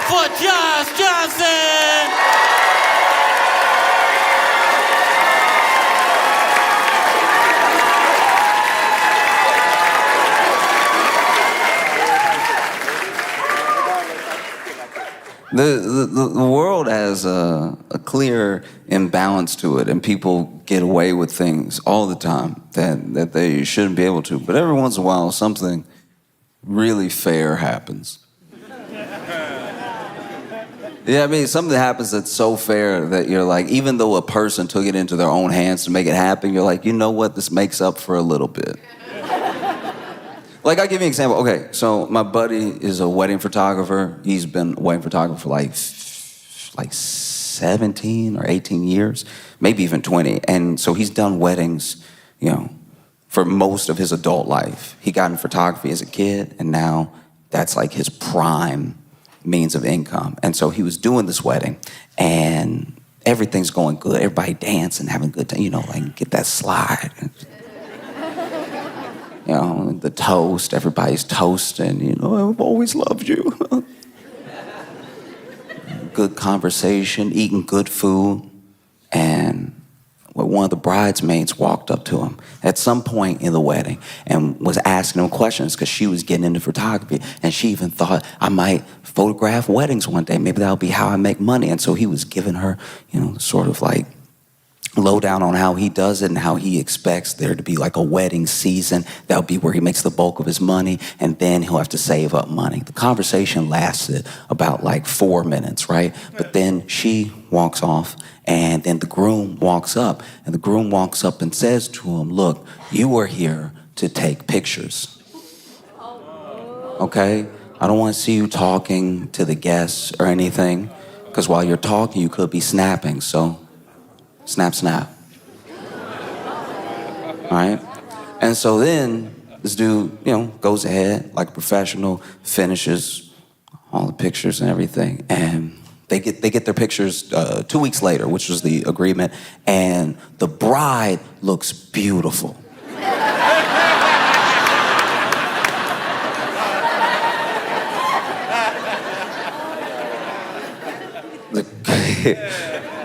for Josh Johnson. The world has a clear imbalance to it, and people get away with things all the time that they shouldn't be able to. But every once in a while, something really fair happens. Yeah, I mean, something happens that's so fair that you're like, even though a person took it into their own hands to make it happen, you're like, you know what, this makes up for a little bit. Like, I'll give you an example. Okay, so my buddy is a wedding photographer. He's been a wedding photographer for like 17 or 18 years, maybe even 20. And so he's done weddings, you know, for most of his adult life. He got in photography as a kid, and now that's like his prime means of income. And so he was doing this wedding, and everything's going good. Everybody dancing, having a good time, you know, like get that slide. You know, the toast, everybody's toasting, you know, I've always loved you. Good conversation, eating good food. And one of the bridesmaids walked up to him at some point in the wedding and was asking him questions because she was getting into photography. And she even thought, I might photograph weddings one day. Maybe that'll be how I make money. And so he was giving her, you know, sort of like lowdown on how he does it and how he expects there to be like a wedding season. That'll be where he makes the bulk of his money, and then he'll have to save up money. The conversation lasted about like 4 minutes, right? But then she walks off, and then the groom walks up, and the groom walks up and says to him, look, you are here to take pictures. Okay? I don't want to see you talking to the guests or anything, because while you're talking, you could be snapping, so snap, snap. All right? And so then this dude, you know, goes ahead like a professional, finishes all the pictures and everything. And they get their pictures 2 weeks later, which was the agreement. And the bride looks beautiful.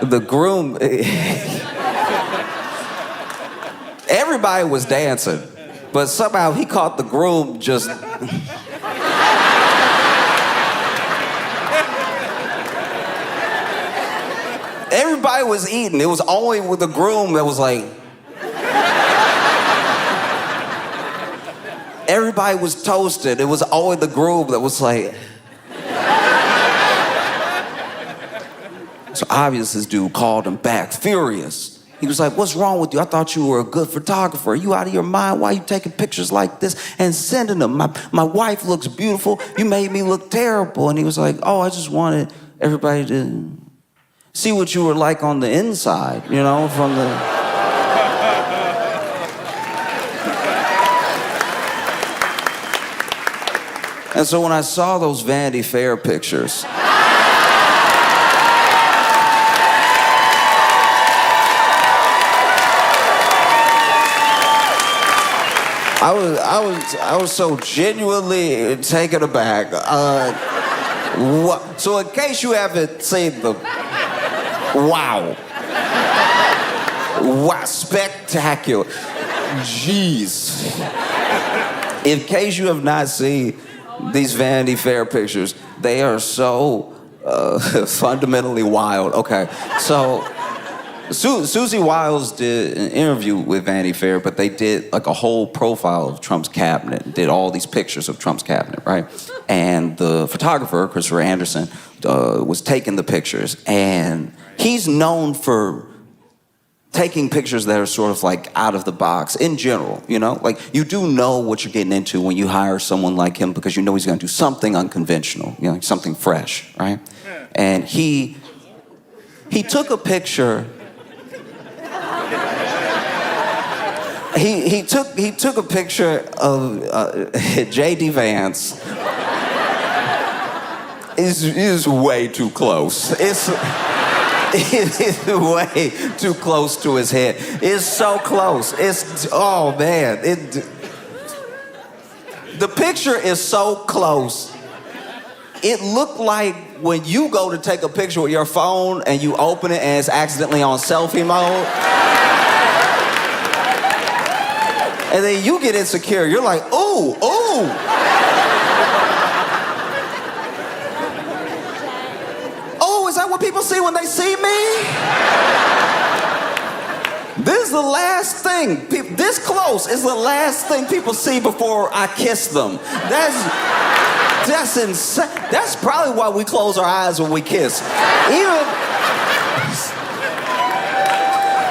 The groom, everybody was dancing, but somehow he caught the groom just... Everybody was eating. It was only with the groom that was like... Everybody was toasted. It was only the groom that was like... So obviously this dude called him back, furious. He was like, what's wrong with you? I thought you were a good photographer. Are you out of your mind? Why are you taking pictures like this and sending them? My wife looks beautiful. You made me look terrible. And he was like, oh, I just wanted everybody to see what you were like on the inside, you know, from the... And so when I saw those Vanity Fair pictures, I was so genuinely taken aback. So in case you haven't seen them, wow, spectacular. Jeez. In case you have not seen these Vanity Fair pictures, they are so fundamentally wild. Okay, so Susie Wiles did an interview with Vanity Fair, but they did like a whole profile of Trump's cabinet, did all these pictures of Trump's cabinet, right? And the photographer, Christopher Anderson, was taking the pictures, and he's known for taking pictures that are sort of like out of the box in general, you know? Like, you do know what you're getting into when you hire someone like him because you know he's gonna do something unconventional, you know, something fresh, right? And he took a picture. He took a picture of J.D. Vance. Is way too close. It is way too close to his head. It's so close. Oh man. The picture is so close it looked like when you go to take a picture with your phone and you open it and it's accidentally on selfie mode. And then you get insecure. You're like, ooh, ooh. Oh, is that what people see when they see me? This is the last thing. This close is the last thing people see before I kiss them. That's insane. That's probably why we close our eyes when we kiss.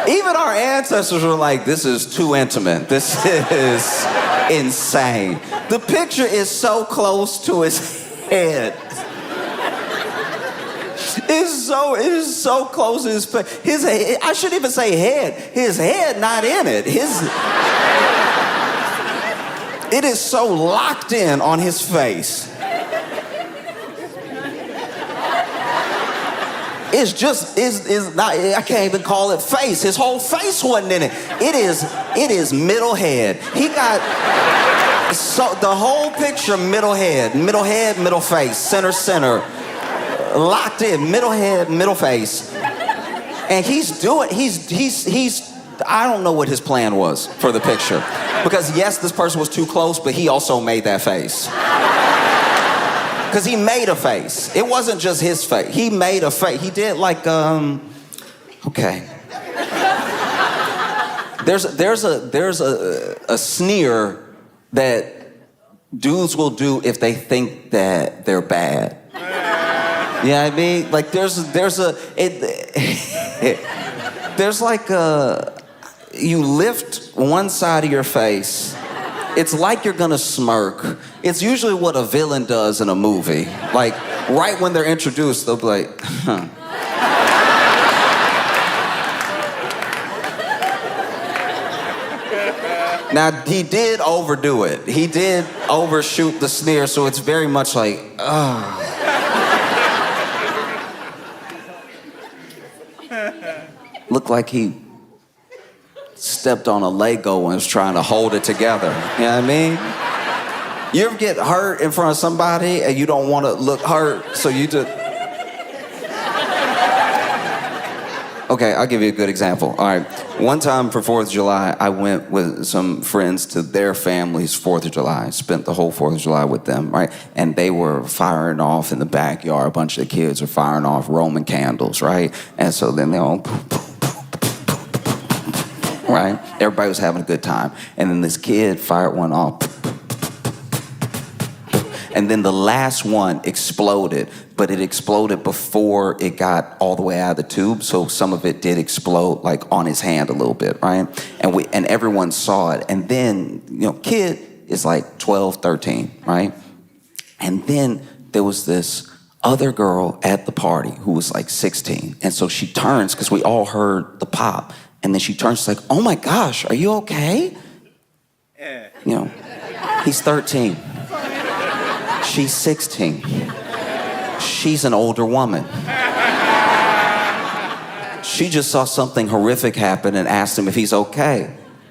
Even our ancestors were like, this is too intimate. This is insane. The picture is so close to his head. It is so close to his face. His head, I shouldn't even say head. His head not in it. It is so locked in on his face. It's not, I can't even call it face. His whole face wasn't in it. It is middle head. He got, so the whole picture, middle head, middle face, center, locked in, middle head, middle face. And he's I don't know what his plan was for the picture. Because yes, this person was too close, but he also made that face. Because he made a face. It wasn't just his face. He made a face. He did like, okay. There's a sneer that dudes will do if they think that they're bad. You know what I mean? Like there's like you lift one side of your face. It's like you're gonna smirk. It's usually what a villain does in a movie. Like, right when they're introduced, they'll be like, huh. Now, he did overdo it. He did overshoot the sneer, so it's very much like, oh. Looked like he stepped on a Lego and was trying to hold it together. You know what I mean? You ever get hurt in front of somebody and you don't want to look hurt, so you just... Okay, I'll give you a good example. All right, one time for 4th of July, I went with some friends to their family's 4th of July. Spent the whole 4th of July with them, right? And they were firing off in the backyard. A bunch of the kids were firing off Roman candles, right? And so then they all... right? Everybody was having a good time. And then this kid fired one off. And then the last one exploded, but it exploded before it got all the way out of the tube. So some of it did explode like on his hand a little bit, right? And everyone saw it. And then, you know, kid is like 12, 13, right? And then there was this other girl at the party who was like 16. And so she turns, because we all heard the pop. And then she turns, she's like, oh my gosh, are you okay? You know, he's 13. She's 16. She's an older woman. She just saw something horrific happen and asked him if he's okay.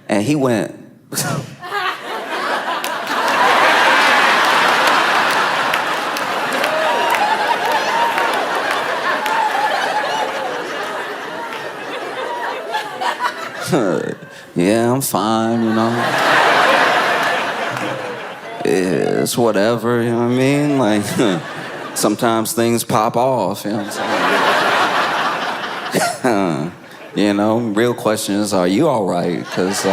And he went... yeah, I'm fine, you know. It's whatever, you know what I mean? Like, sometimes things pop off, you know what I'm saying? You know, real question is, are you all right? Because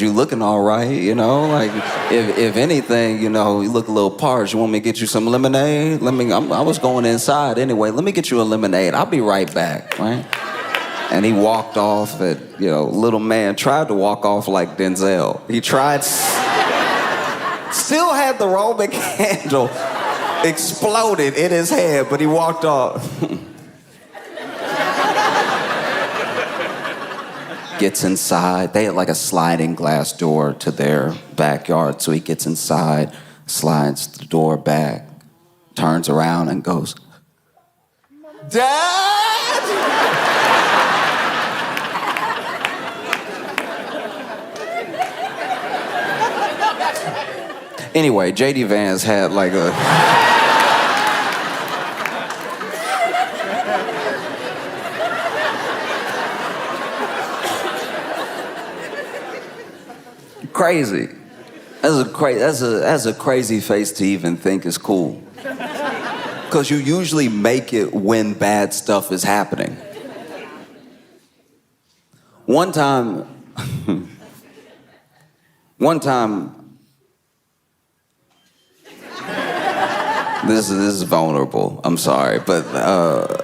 you looking all right, you know? Like, if anything, you know, you look a little parched. You want me to get you some lemonade? I was going inside anyway. Let me get you a lemonade. I'll be right back, right? And he walked off, you know, little man tried to walk off like Denzel. He tried, still had the Roman candle exploded in his head, but he walked off. Gets inside. They had like a sliding glass door to their backyard, so he gets inside, slides the door back, turns around and goes, Dad! Anyway, J.D. Vance had like a... crazy. That's a crazy face to even think is cool. Because you usually make it when bad stuff is happening. One time, this is vulnerable, I'm sorry, but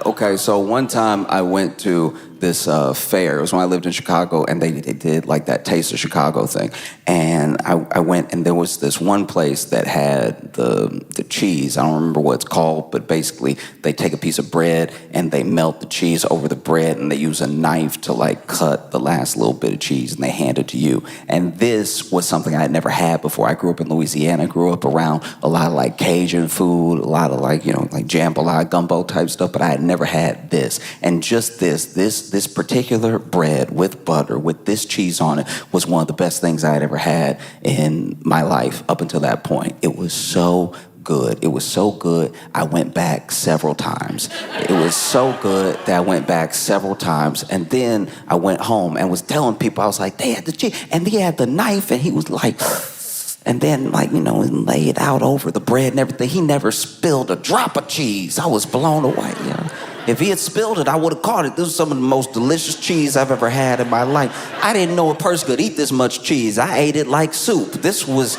okay, so one time I went to this fair. It was when I lived in Chicago, and they did like that Taste of Chicago thing. And I went, and there was this one place that had the cheese. I don't remember what it's called, but basically they take a piece of bread and they melt the cheese over the bread, and they use a knife to like cut the last little bit of cheese, and they hand it to you. And this was something I had never had before. I grew up in Louisiana. I grew up around a lot of like Cajun food, a lot of like, you know, like jambalaya, gumbo type stuff, but I had never had this. And just this particular bread with butter, with this cheese on it, was one of the best things I had ever had in my life up until that point. It was so good. It was so good, I went back several times. It was so good that I went back several times. And then I went home and was telling people, I was like, they had the cheese, and he had the knife, and he was like... And then, like, you know, lay it out over the bread and everything. He never spilled a drop of cheese. I was blown away, you know. If he had spilled it, I would have caught it. This was some of the most delicious cheese I've ever had in my life. I didn't know a person could eat this much cheese. I ate it like soup. This was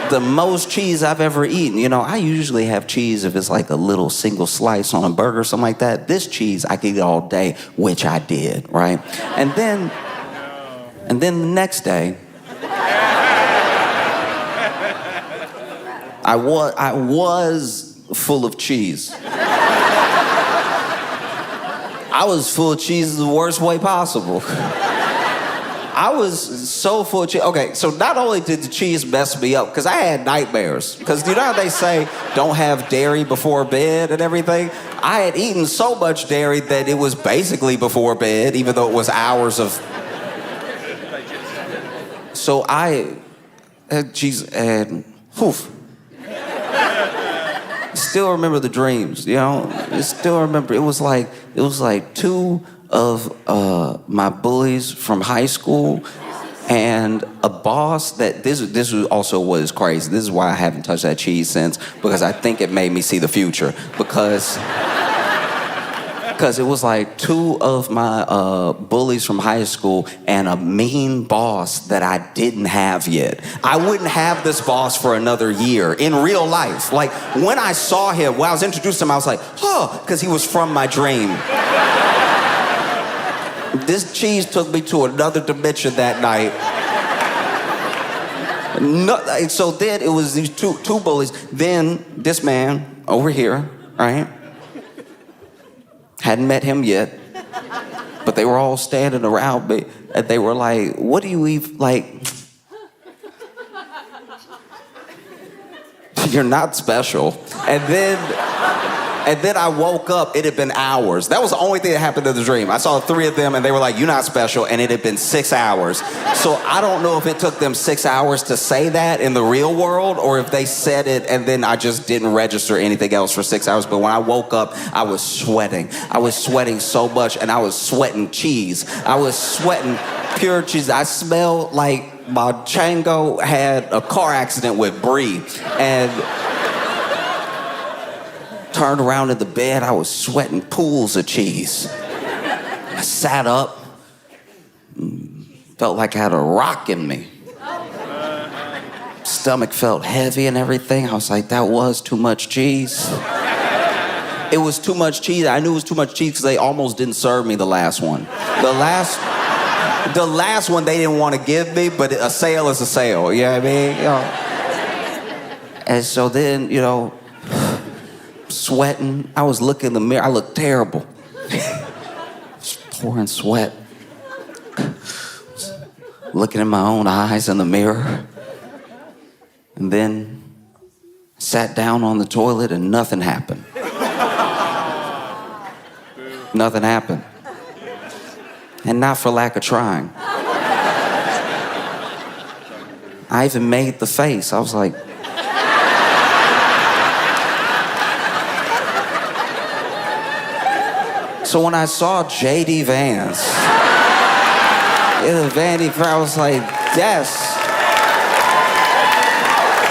the most cheese I've ever eaten. You know, I usually have cheese if it's like a little single slice on a burger or something like that. This cheese, I could eat all day, which I did, right? And then the next day, I was full of cheese. I was full of cheese the worst way possible. I was so full of cheese. Okay, so not only did the cheese mess me up, because I had nightmares. Because you know how they say, don't have dairy before bed and everything? I had eaten so much dairy that it was basically before bed, even though it was hours of... So I had cheese and... whew. Still remember the dreams, you know? Still remember, it was like two of my bullies from high school and a boss that, this was also what is crazy. This is why I haven't touched that cheese since, because I think it made me see the future. Because it was like two of my bullies from high school and a mean boss that I didn't have yet. I wouldn't have this boss for another year in real life. Like, when I saw him, when I was introduced to him, I was like, huh, because he was from my dream. This cheese took me to another dimension that night. No, so then it was these two bullies. Then this man over here, right? Hadn't met him yet, but they were all standing around me, and they were like, what do you even, like, you're not special. And then I woke up, it had been hours. That was the only thing that happened in the dream. I saw three of them, and they were like, you're not special, and it had been 6 hours. So I don't know if it took them 6 hours to say that in the real world, or if they said it, and then I just didn't register anything else for 6 hours. But when I woke up, I was sweating. I was sweating so much, and I was sweating cheese. I was sweating pure cheese. I smelled like my chango had a car accident with Brie, and... turned around in the bed, I was sweating pools of cheese. I sat up, felt like I had a rock in me. Stomach felt heavy and everything. I was like, that was too much cheese. It was too much cheese. I knew it was too much cheese because they almost didn't serve me the last one. The last one they didn't want to give me, but a sale is a sale, you know what I mean? You know? And so then, you know, sweating. I was looking in the mirror. I looked terrible. Pouring sweat. Looking in my own eyes in the mirror. And then sat down on the toilet and nothing happened. Nothing happened. And not for lack of trying. I even made the face. I was like... So when I saw J.D. Vance in the Vanity Fair, I was like,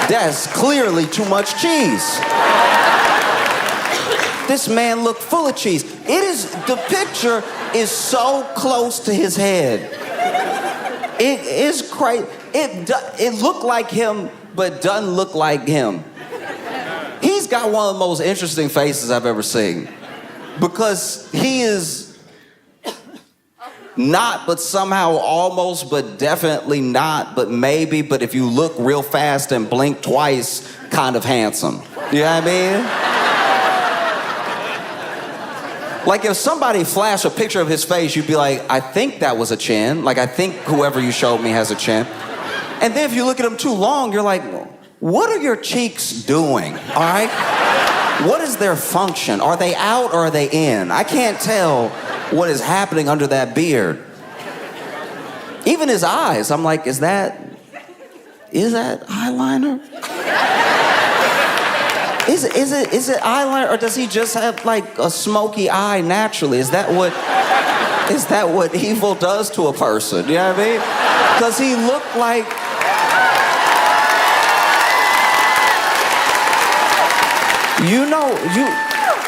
that's clearly too much cheese. This man looked full of cheese. The picture is so close to his head. It is crazy. It looked like him, but doesn't look like him. He's got one of the most interesting faces I've ever seen. Because he is not, but somehow almost, but definitely not, but maybe, but if you look real fast and blink twice, kind of handsome. You know what I mean? Like if somebody flashed a picture of his face, you'd be like, I think that was a chin. Like I think whoever you showed me has a chin. And then if you look at him too long, you're like, what are your cheeks doing, all right? What is their function? Are they out or are they in? I can't tell what is happening under that beard. Even his eyes, I'm like, is that eyeliner? Is it eyeliner, or does he just have like a smoky eye naturally? Is that what evil does to a person? You know what I mean? Does he look like...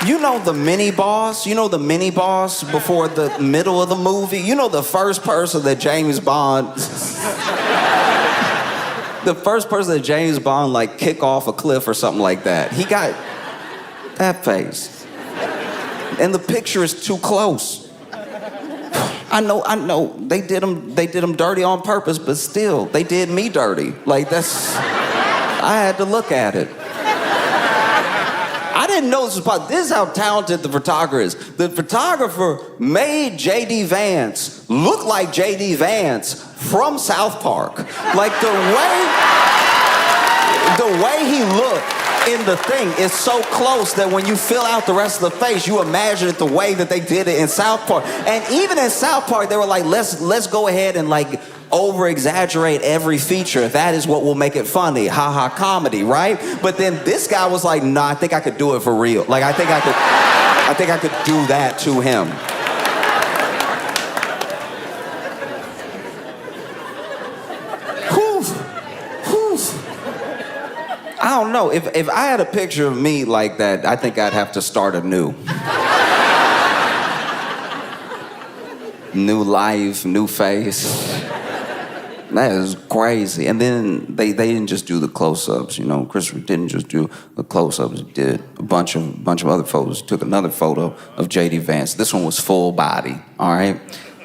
You know the mini boss? You know the mini boss before the middle of the movie? You know the first person that James Bond... the first person that James Bond like kick off a cliff or something like that. He got that face. And the picture is too close. I know. They did him dirty on purpose, but still, they did me dirty. Like I had to look at it. I didn't know this was possible. This is how talented the photographer is. The photographer made J.D. Vance look like J.D. Vance from South Park. Like the way he looked in the thing is so close that when you fill out the rest of the face, you imagine it the way that they did it in South Park. And even in South Park, they were like, let's go ahead and like over-exaggerate every feature. That is what will make it funny. Ha-ha comedy, right? But then this guy was like, nah, I think I could do it for real. Like, I think I could do that to him. I don't know. If I had a picture of me like that, I think I'd have to start anew. New life, new face. That is crazy. And then they didn't just do the close-ups, you know. Christopher didn't just do the close-ups. He did a bunch of other photos. Took another photo of J.D. Vance. This one was full body, all right?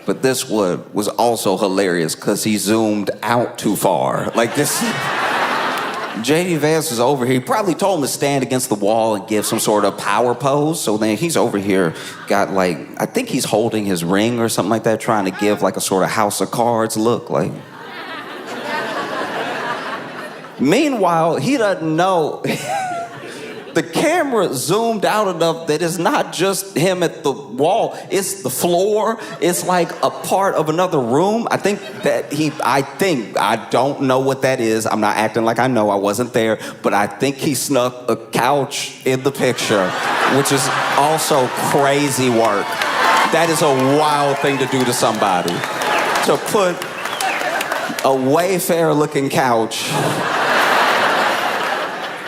But this one was also hilarious because he zoomed out too far. Like this... J.D. Vance is over here. He probably told him to stand against the wall and give some sort of power pose. So then he's over here, got like, I think he's holding his ring or something like that, trying to give like a sort of House of Cards look. Like. Meanwhile, he doesn't know. The camera zoomed out enough that it's not just him at the wall, it's the floor. It's like a part of another room. I don't know what that is. I'm not acting like I know, I wasn't there, but I think he snuck a couch in the picture, which is also crazy work. That is a wild thing to do to somebody. To put a Wayfair-looking couch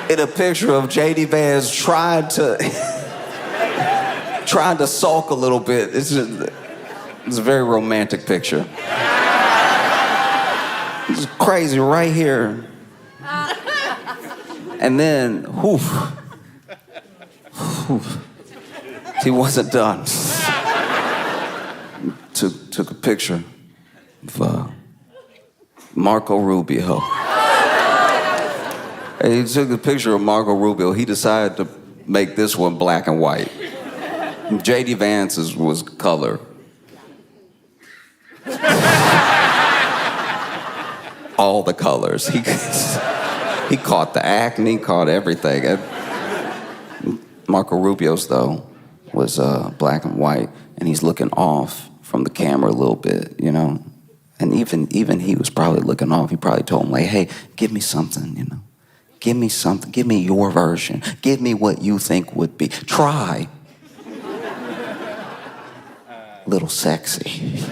in a picture of J.D. Vance trying to sulk a little bit. It's a very romantic picture. It's crazy right here. And then, he wasn't done. Took a picture of Marco Rubio. And he took a picture of Marco Rubio. He decided to make this one black and white. J.D. Vance's was color. All the colors. He caught the acne, caught everything. And Marco Rubio's, though, was black and white, and he's looking off from the camera a little bit, you know? And even he was probably looking off. He probably told him, like, hey, give me something, you know? Give me something. Give me your version. Give me what you think would be. Try. little sexy.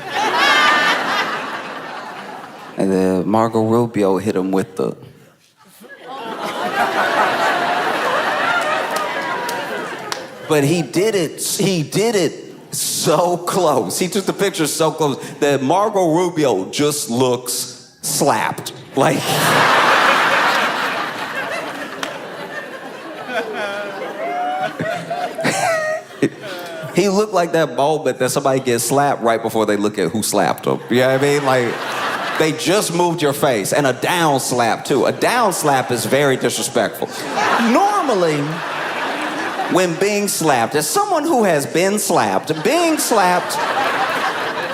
And then Marco Rubio hit him with the... But he did it so close. He took the picture so close that Marco Rubio just looks slapped. Like... He looked like that moment that somebody gets slapped right before they look at who slapped them. You know what I mean? Like, they just moved your face. And a down slap, too. A down slap is very disrespectful. Normally, when being slapped, as someone who has been slapped, being slapped,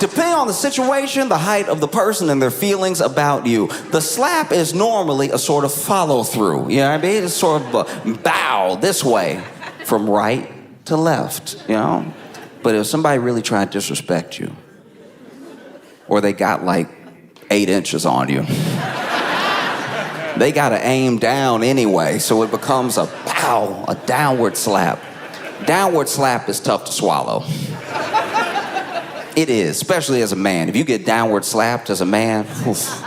depending on the situation, the height of the person, and their feelings about you, the slap is normally a sort of follow-through. You know what I mean? It's sort of a bow this way from right to left, you know? But if somebody really tried to disrespect you, or they got like 8 inches on you, they gotta aim down anyway, so it becomes a pow, a downward slap. Downward slap is tough to swallow. It is, especially as a man. If you get downward slapped as a man, oof,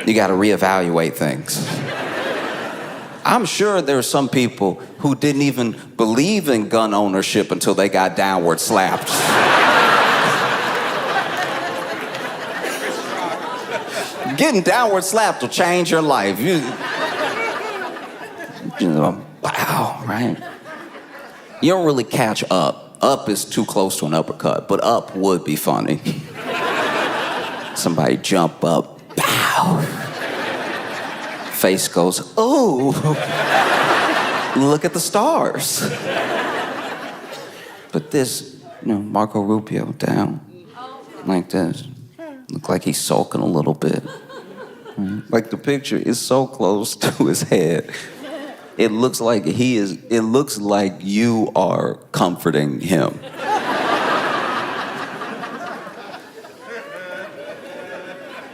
you gotta reevaluate things. I'm sure there are some people who didn't even believe in gun ownership until they got downward slapped. Getting downward slapped will change your life. You know, wow, right? You don't really catch up. Up is too close to an uppercut, but up would be funny. Somebody jump up, pow. Face goes, ooh, look at the stars. But this, you know, Marco Rubio down like this. Look like he's sulking a little bit. Like the picture is so close to his head. It looks like it looks like you are comforting him.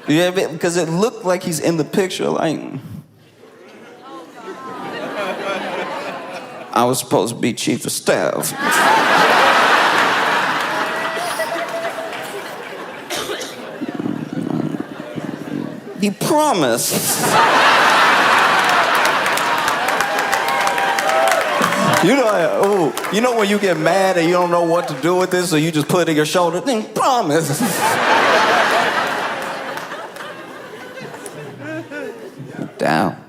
You know what I mean? Because it looked like he's in the picture like... I was supposed to be chief of staff. He promised. You know when you get mad and you don't know what to do with this, so you just put it in your shoulder? Then promise. Down.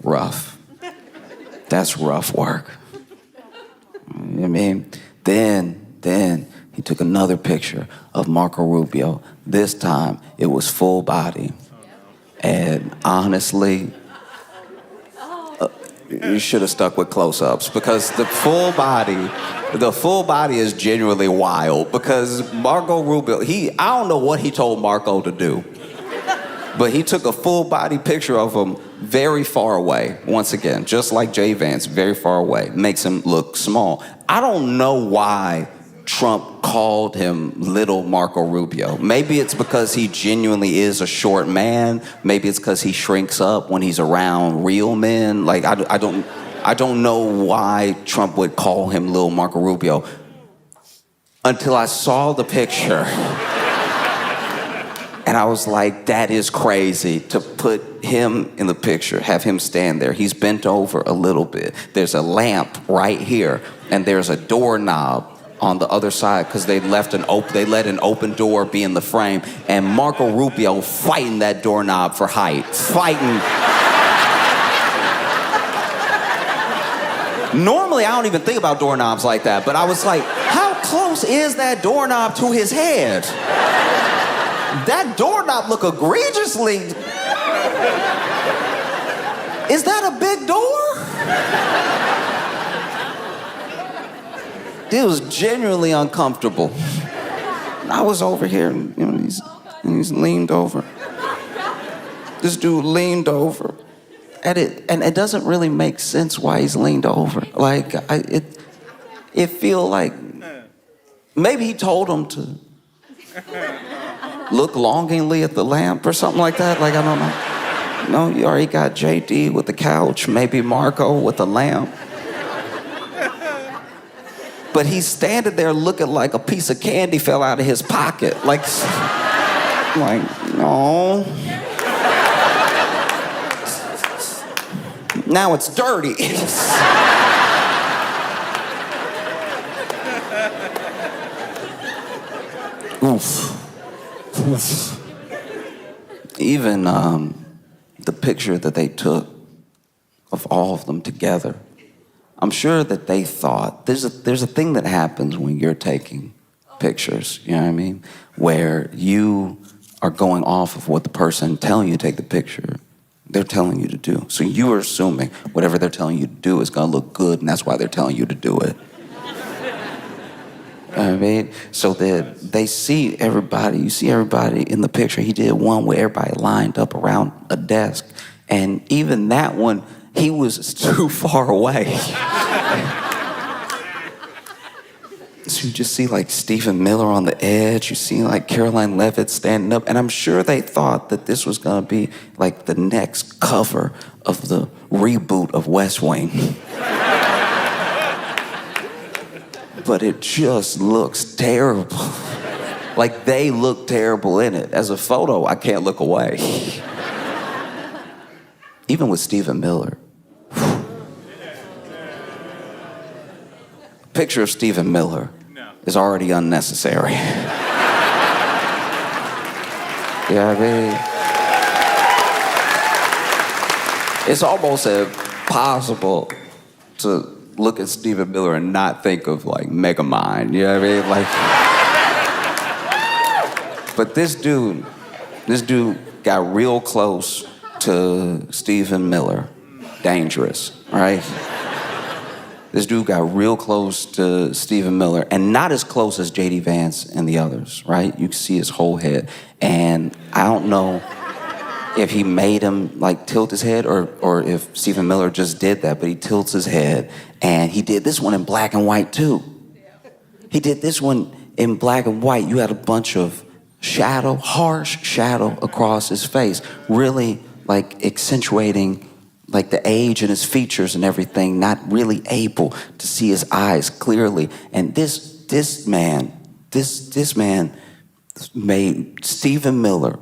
Rough. That's rough work. You know what I mean? Then he took another picture of Marco Rubio. This time, it was full body. And honestly, you should have stuck with close-ups because the full body is genuinely wild because Marco Rubio, I don't know what he told Marco to do, but he took a full body picture of him very far away. Once again, just like Jay Vance, very far away. Makes him look small. I don't know why Trump called him Little Marco Rubio. Maybe it's because he genuinely is a short man. Maybe it's because he shrinks up when he's around real men. Like, I don't know why Trump would call him Little Marco Rubio until I saw the picture. And I was like, that is crazy to put him in the picture, have him stand there. He's bent over a little bit. There's a lamp right here, and there's a doorknob on the other side because they let an open door be in the frame, and Marco Rubio fighting that doorknob for height, fighting. Normally, I don't even think about doorknobs like that, but I was like, how close is that doorknob to his head? That doorknob look egregiously... Is that a big door? It was genuinely uncomfortable. I was over here, and he's leaned over. This dude leaned over. And it doesn't really make sense why he's leaned over. Like, it feel like maybe he told him to look longingly at the lamp or something like that. Like, I don't know. No, you already got JD with the couch, maybe Marco with the lamp. But he's standing there looking like a piece of candy fell out of his pocket. Like, no. Now it's dirty. Oof. Oof. Even the picture that they took of all of them together, I'm sure that they thought, there's a thing that happens when you're taking pictures, you know what I mean? Where you are going off of what the person telling you to take the picture, they're telling you to do. So you are assuming whatever they're telling you to do is gonna look good, and that's why they're telling you to do it. You know what I mean? So that they see everybody, you see everybody in the picture. He did one where everybody lined up around a desk, and even that one, he was too far away. So you just see like Stephen Miller on the edge, you see like Caroline Levitt standing up, and I'm sure they thought that this was gonna be like the next cover of the reboot of West Wing. But it just looks terrible. Like they look terrible in it. As a photo, I can't look away. Even with Stephen Miller. A picture of Stephen Miller is already unnecessary. Yeah, I mean, it's almost impossible to look at Stephen Miller and not think of like Megamind, you know what I mean? Like, but this dude got real close to Stephen Miller. Dangerous, right? This dude got real close to Stephen Miller, and not as close as J.D. Vance and the others, right? You can see his whole head. And I don't know if he made him like tilt his head or if Stephen Miller just did that, but he tilts his head. And he did this one in black and white too. He did this one in black and white. You had a bunch of shadow, harsh shadow across his face, really like accentuating like the age in his features and everything, not really able to see his eyes clearly. And this man made Stephen Miller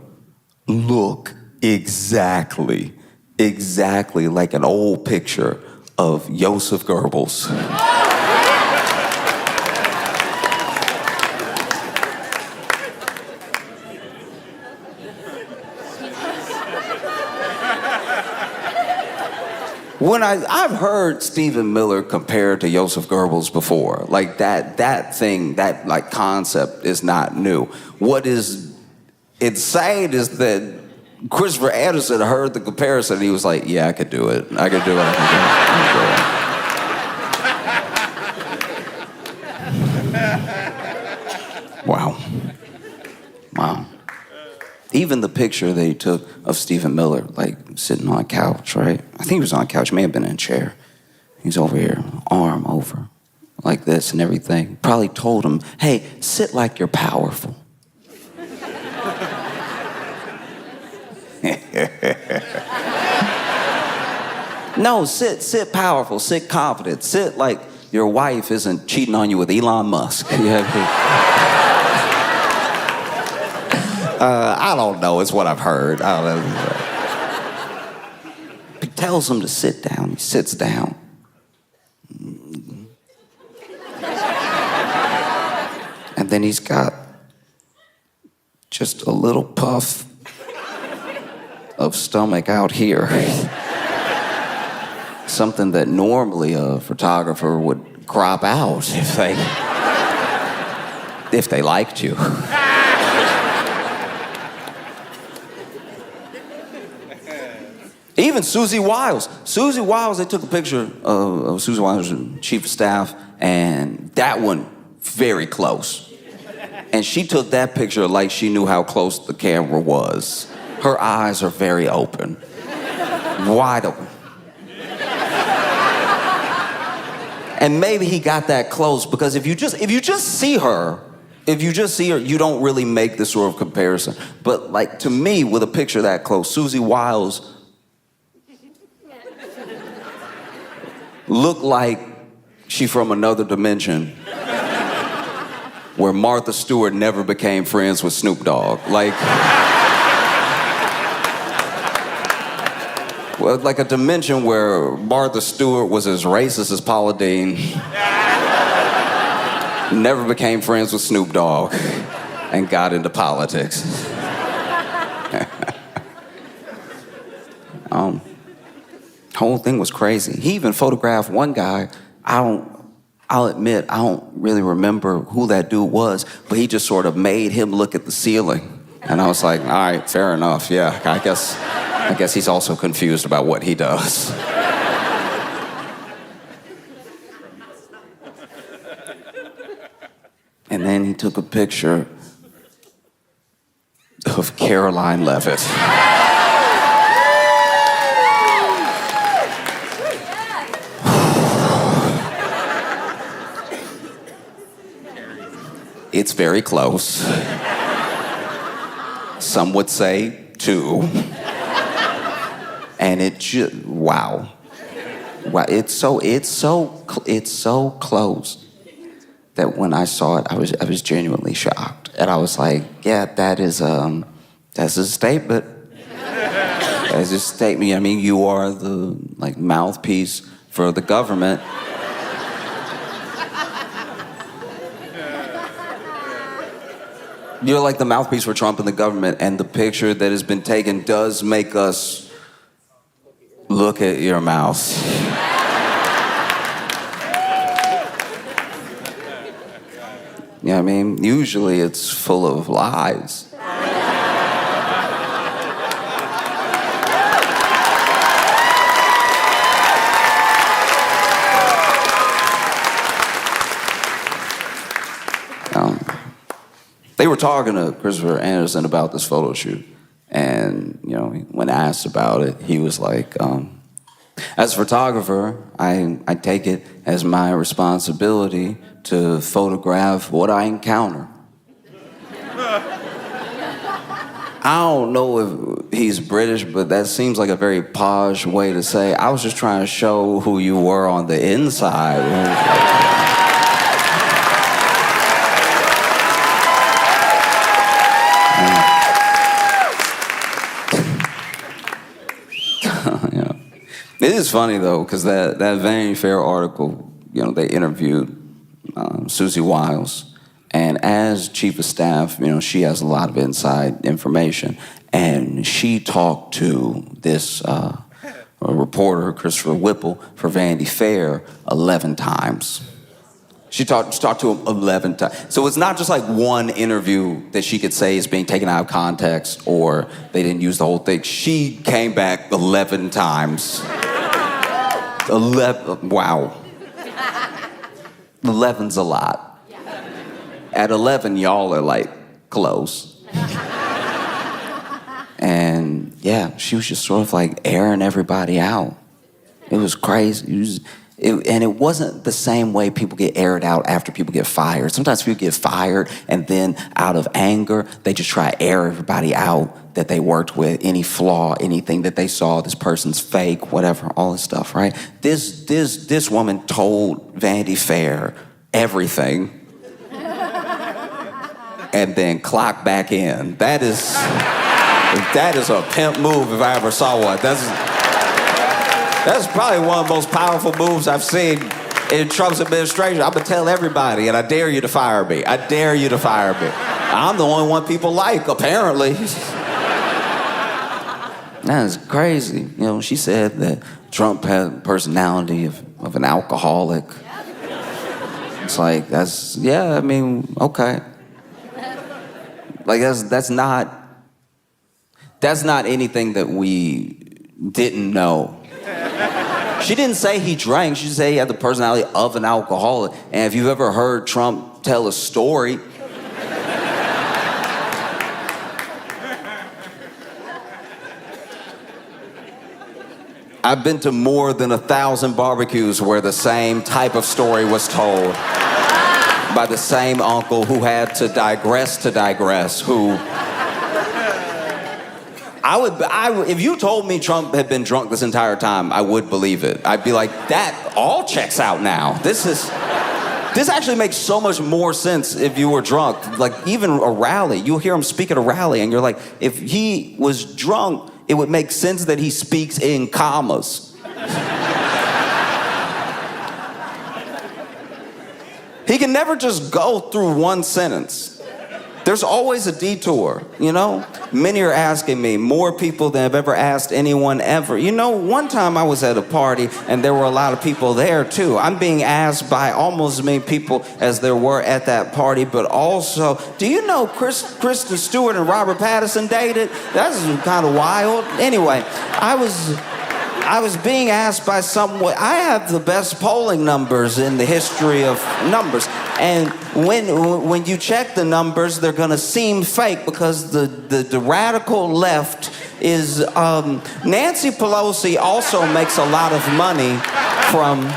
look exactly like an old picture of Joseph Goebbels. When I've heard Stephen Miller compared to Joseph Goebbels before, like that thing, that like concept is not new. What is insane is that Christopher Anderson heard the comparison and he was like, yeah, I could do it. I could do it. Wow. Wow. Even the picture they took of Stephen Miller, like sitting on a couch, right? I think he was on a couch, may have been in a chair. He's over here, arm over, like this and everything. Probably told him, hey, sit like you're powerful. No, sit powerful, sit confident, sit like your wife isn't cheating on you with Elon Musk. I don't know, it's what I've heard. I don't know. He tells him to sit down, he sits down. And then he's got just a little puff of stomach out here. Something that normally a photographer would crop out if they liked you. Even Susie Wiles, they took a picture of Susie Wiles, chief of staff, and that one very close. And she took that picture like she knew how close the camera was. Her eyes are very open, wide open. And maybe he got that close because if you just see her, you don't really make this sort of comparison. But like to me, with a picture that close, Susie Wiles looked like she from another dimension. where Martha Stewart never became friends with Snoop Dogg. Like, well, like a dimension where Martha Stewart was as racist as Paula Deen, never became friends with Snoop Dogg, and got into politics. Whole thing was crazy. He even photographed one guy. I'll admit, I don't really remember who that dude was, but he just sort of made him look at the ceiling. And I was like, all right, fair enough. Yeah, I guess he's also confused about what he does. And then he took a picture of Caroline Levitt. It's very close. Some would say 2. And it just, wow. Wow, it's so close that when I saw it, I was genuinely shocked. And I was like, yeah, that's a statement. That's a statement. I mean, you are the mouthpiece for the government. You're like the mouthpiece for Trump and the government, and the picture that has been taken does make us look at your mouth. Yeah, I mean, usually it's full of lies. They were talking to Christopher Anderson about this photo shoot, and when asked about it, he was like, as a photographer, I take it as my responsibility to photograph what I encounter. I don't know if he's British, but that seems like a very posh way to say, I was just trying to show who you were on the inside. It is funny though, because that Vanity Fair article, they interviewed Susie Wiles, and as chief of staff, she has a lot of inside information, and she talked to this reporter, Christopher Whipple, for Vanity Fair 11 times. She talked to him 11 times. So it's not just like one interview that she could say is being taken out of context or they didn't use the whole thing. She came back 11 times. 11, wow. 11's a lot. At 11, y'all are like close. And yeah, she was just sort of like airing everybody out. It was crazy. And it wasn't the same way people get aired out after people get fired. Sometimes people get fired and then out of anger, they just try to air everybody out that they worked with, any flaw, anything that they saw, this person's fake, whatever, all this stuff, right? This woman told Vanity Fair everything and then clocked back in. That is a pimp move if I ever saw one. That's probably one of the most powerful moves I've seen in Trump's administration. I'm gonna tell everybody, and I dare you to fire me. I dare you to fire me. I'm the only one people like, apparently. That's crazy. She said that Trump had the personality of an alcoholic. It's like, okay. Like, that's not anything that we didn't know. She didn't say he drank. She said he had the personality of an alcoholic. And if you've ever heard Trump tell a story, I've been to more than 1,000 barbecues where the same type of story was told by the same uncle who had to digress, who... if you told me Trump had been drunk this entire time, I would believe it. I'd be like, that all checks out now. This This actually makes so much more sense if you were drunk. Like, even a rally, you'll hear him speak at a rally, and you're like, if he was drunk, it would make sense that he speaks in commas. He can never just go through one sentence. There's always a detour, you know? Many are asking me, more people than have ever asked anyone ever. You know, one time I was at a party and there were a lot of people there too. I'm being asked by almost as many people as there were at that party, but also, do you know Kristen Stewart and Robert Pattinson dated? That's kind of wild. Anyway, I was being asked by someone. I have the best polling numbers in the history of numbers. And when you check the numbers, they're gonna seem fake because the radical left is, Nancy Pelosi also makes a lot of money from,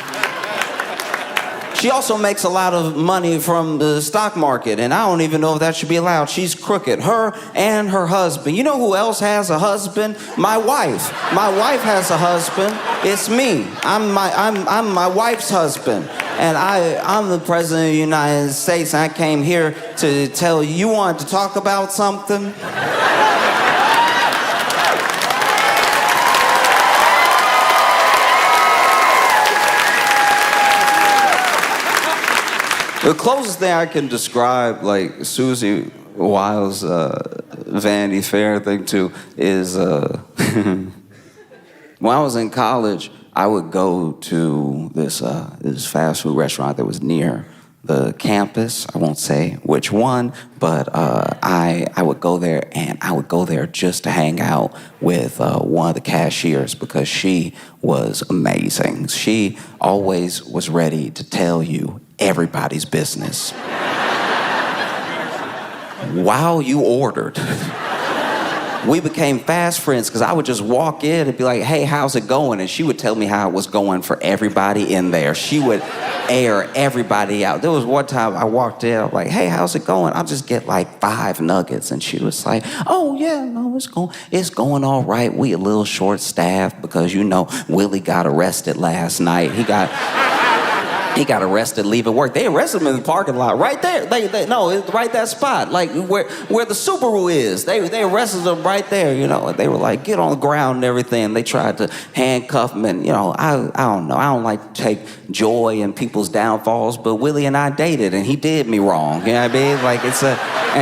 she also makes a lot of money from the stock market, and I don't even know if that should be allowed. She's crooked. Her and her husband. You know who else has a husband? My wife. My wife has a husband. It's me. I'm my wife's husband. And I'm the president of the United States, and I came here to tell you, you wanted to talk about something? The closest thing I can describe, like, Susie Wiles' Vanity Fair thing to is, when I was in college, I would go to this fast food restaurant that was near the campus. I won't say which one, but I would go there, and I would go there just to hang out with one of the cashiers because she was amazing. She always was ready to tell you everybody's business while you ordered. We became fast friends because I would just walk in and be like, hey, how's it going? And she would tell me how it was going for everybody in there. She would air everybody out. There was one time I walked in, I'm like, hey, how's it going? I'll just get like 5 nuggets. And she was like, oh, yeah, no, it's going all right. We a little short-staffed because, you know, Willie got arrested last night. He got arrested leaving work. They arrested him in the parking lot right there. It's right that spot, like where the Subaru is. They arrested him right there, you know. They were like, get on the ground and everything. They tried to handcuff him, and, you know, I don't know. I don't like to take joy in people's downfalls, but Willie and I dated, and he did me wrong. You know what I mean? Like,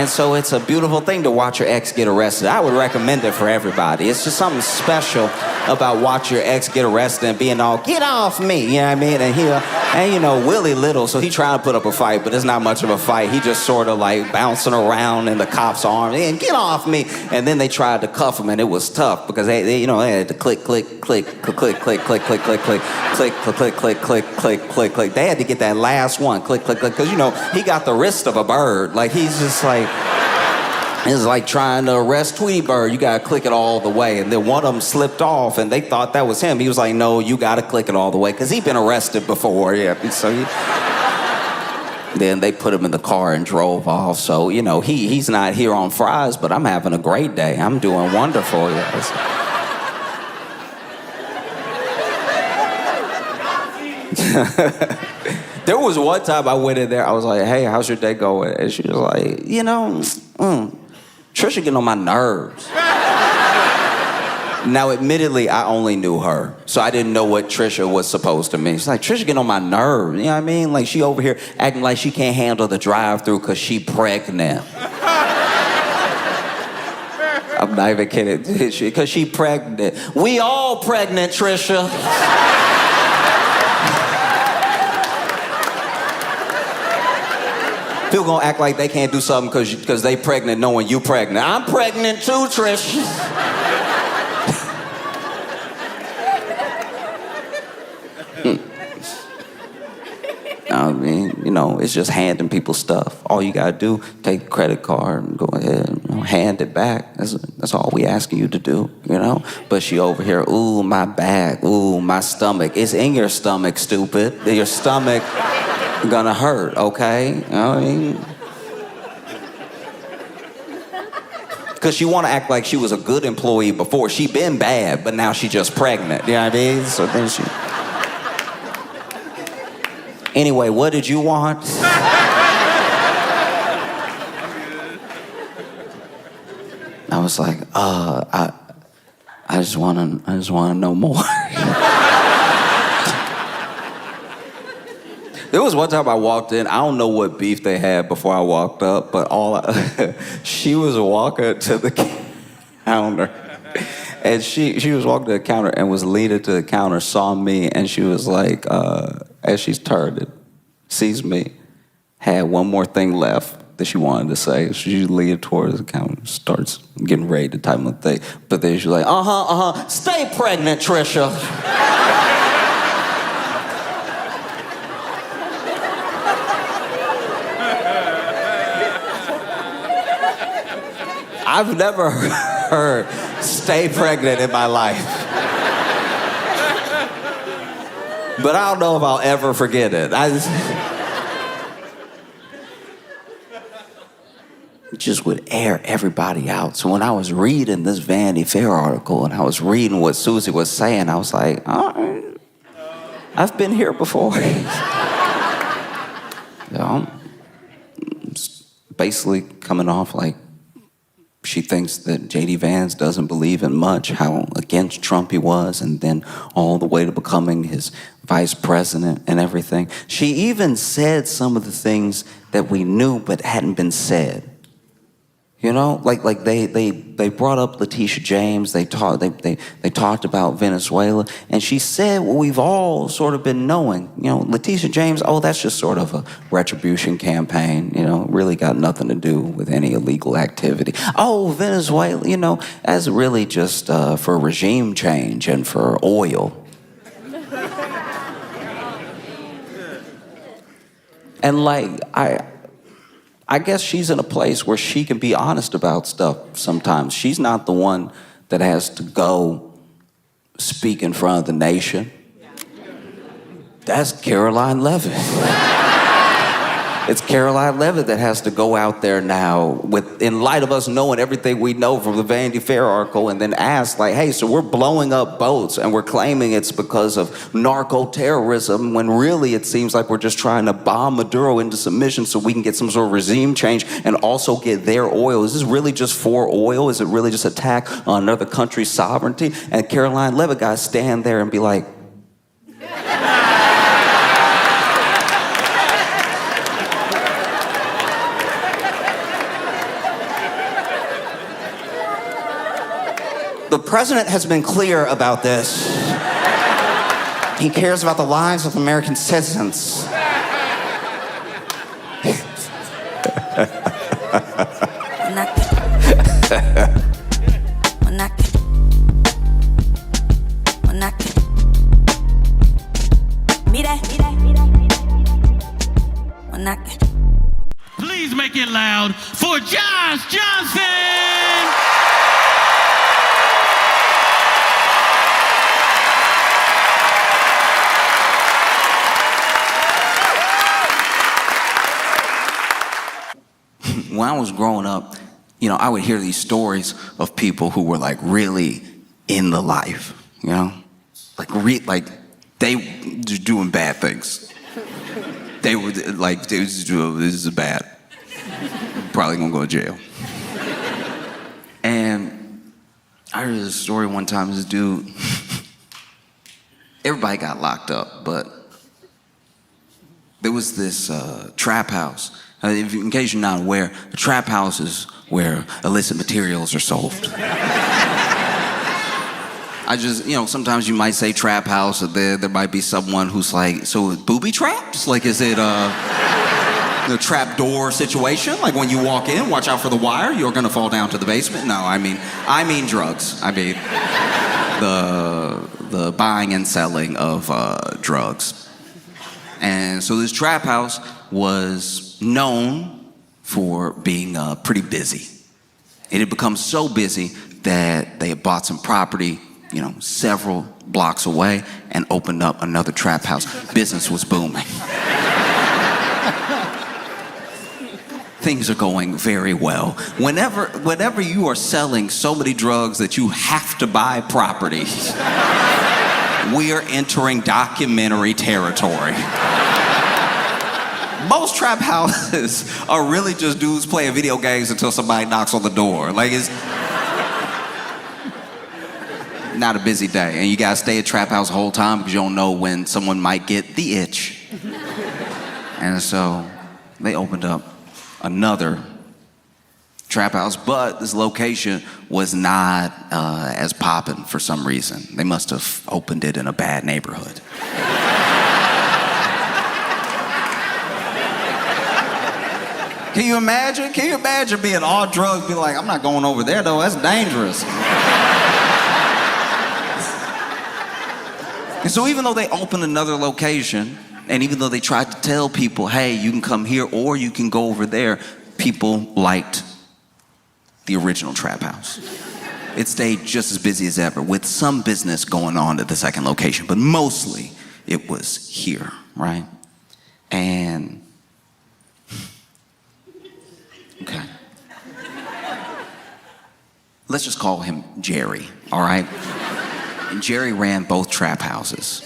so it's a beautiful thing to watch your ex get arrested. I would recommend it for everybody. It's just something special about watching your ex get arrested and being all, get off me, you know what I mean? And you know, Willie little, so he trying to put up a fight, but it's not much of a fight. He just sort of like bouncing around in the cop's arm, and get off me. And then they tried to cuff him, and it was tough because they you know, they had to click, click, click, click, click, click, click, click, click, click, click, click, click, click, click, click, click. They had to get that last one, click, click, click, because, you know, he got the wrist of a bird. Like, he's just like, it's like trying to arrest Tweety Bird. You gotta click it all the way. And then one of them slipped off, and they thought that was him. He was like, no, you gotta click it all the way, because he'd been arrested before. Yeah. So then they put him in the car and drove off. So, you know, he's not here on fries, but I'm having a great day. I'm doing wonderful. Yes. There was one time I went in there, I was like, hey, how's your day going? And she was like, you know, Trisha getting on my nerves. Now, admittedly, I only knew her, so I didn't know what Trisha was supposed to mean. She's like, Trisha getting on my nerves, you know what I mean? Like, she over here acting like she can't handle the drive-thru because she pregnant. I'm not even kidding, because she pregnant. We all pregnant, Trisha. People gonna act like they can't do something because they pregnant knowing you pregnant. I'm pregnant too, Trish. I mean, you know, it's just handing people stuff. All you gotta do, take a credit card and go ahead and, you know, hand it back. That's all we asking you to do, you know? But she over here, ooh, my back, ooh, my stomach. It's in your stomach, stupid. Your stomach gonna hurt, okay? You know what I mean? Because she want to act like she was a good employee before. She been bad, but now she just pregnant. You know what I mean? So then she... Anyway, what did you want? I was like, I just wanna know more. There was one time I walked in, I don't know what beef they had before I walked up, but she was walking to the counter. And she was walking to the counter and was leaning to the counter, saw me, and she was like, as she's turned it, sees me, had one more thing left that she wanted to say. She leaned towards the counter, starts getting ready to type of thing. But then she's like, stay pregnant, Trisha. I've never heard stay pregnant in my life. But I don't know if I'll ever forget it. Just would air everybody out. So when I was reading this Vanity Fair article and I was reading what Susie was saying, I was like, all right, I've been here before. It's basically coming off like she thinks that J.D. Vance doesn't believe in much, how against Trump he was, and then all the way to becoming his vice president and everything. She even said some of the things that we knew but hadn't been said. You know, like they brought up Letitia James. They talked about Venezuela, and she said what we've all sort of been knowing. You know, Letitia James. Oh, that's just sort of a retribution campaign. You know, really got nothing to do with any illegal activity. Oh, Venezuela. You know, that's really just for regime change and for oil. And like I guess she's in a place where she can be honest about stuff sometimes. She's not the one that has to go speak in front of the nation. That's Caroline Leavitt. It's Caroline Leavitt that has to go out there now in light of us knowing everything we know from the Vanity Fair article and then ask like, hey, so we're blowing up boats and we're claiming it's because of narco-terrorism when really it seems like we're just trying to bomb Maduro into submission so we can get some sort of regime change and also get their oil. Is this really just for oil? Is it really just attack on another country's sovereignty? And Caroline Leavitt got to stand there and be like, the president has been clear about this. He cares about the lives of American citizens. Please make it loud for Josh Johnson! When I was growing up, you know, I would hear these stories of people who were like really in the life, you know, like they were doing bad things. They were like, this is bad. Probably gonna go to jail. And I heard this story one time. This dude, everybody got locked up, but there was this trap house. In case you're not aware, a trap house is where illicit materials are sold. Sometimes you might say trap house, or there might be someone who's like, so booby traps? Like, is it the trap door situation? Like when you walk in, watch out for the wire, you're gonna fall down to the basement? No, I mean drugs. I mean the buying and selling of drugs. And so this trap house was known for being pretty busy. It had become so busy that they had bought some property, you know, several blocks away and opened up another trap house. Business was booming. Things are going very well. Whenever you are selling so many drugs that you have to buy property, we are entering documentary territory. most trap houses are really just dudes playing video games until somebody knocks on the door. Like, it's not a busy day. And you gotta stay at trap house the whole time because you don't know when someone might get the itch. And so they opened up another trap house, but this location was not as poppin' for some reason. They must have opened it in a bad neighborhood. Can you imagine? Can you imagine being all drugs, be like, I'm not going over there though, that's dangerous. And so even though they opened another location, and even though they tried to tell people, hey, you can come here or you can go over there, people liked the original trap house. It stayed just as busy as ever, with some business going on at the second location, but mostly it was here, right? And, okay. Let's just call him Jerry, all right? And Jerry ran both trap houses.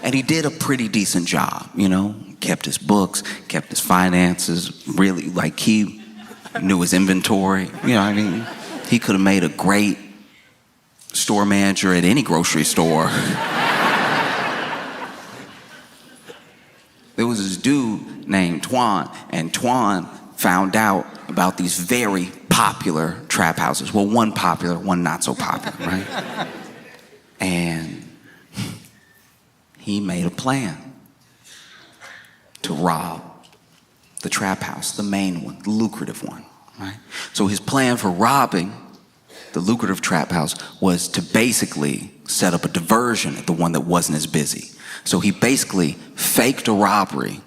And he did a pretty decent job, you know? Kept his books, kept his finances, really, like, he knew his inventory, you know what I mean? He could have made a great store manager at any grocery store. There was this dude named Twan, and Twan found out about these very popular trap houses. Well, one popular, one not so popular, right? And he made a plan to rob the trap house, the main one, the lucrative one, right? So his plan for robbing the lucrative trap house was to basically set up a diversion at the one that wasn't as busy. So he basically faked a robbery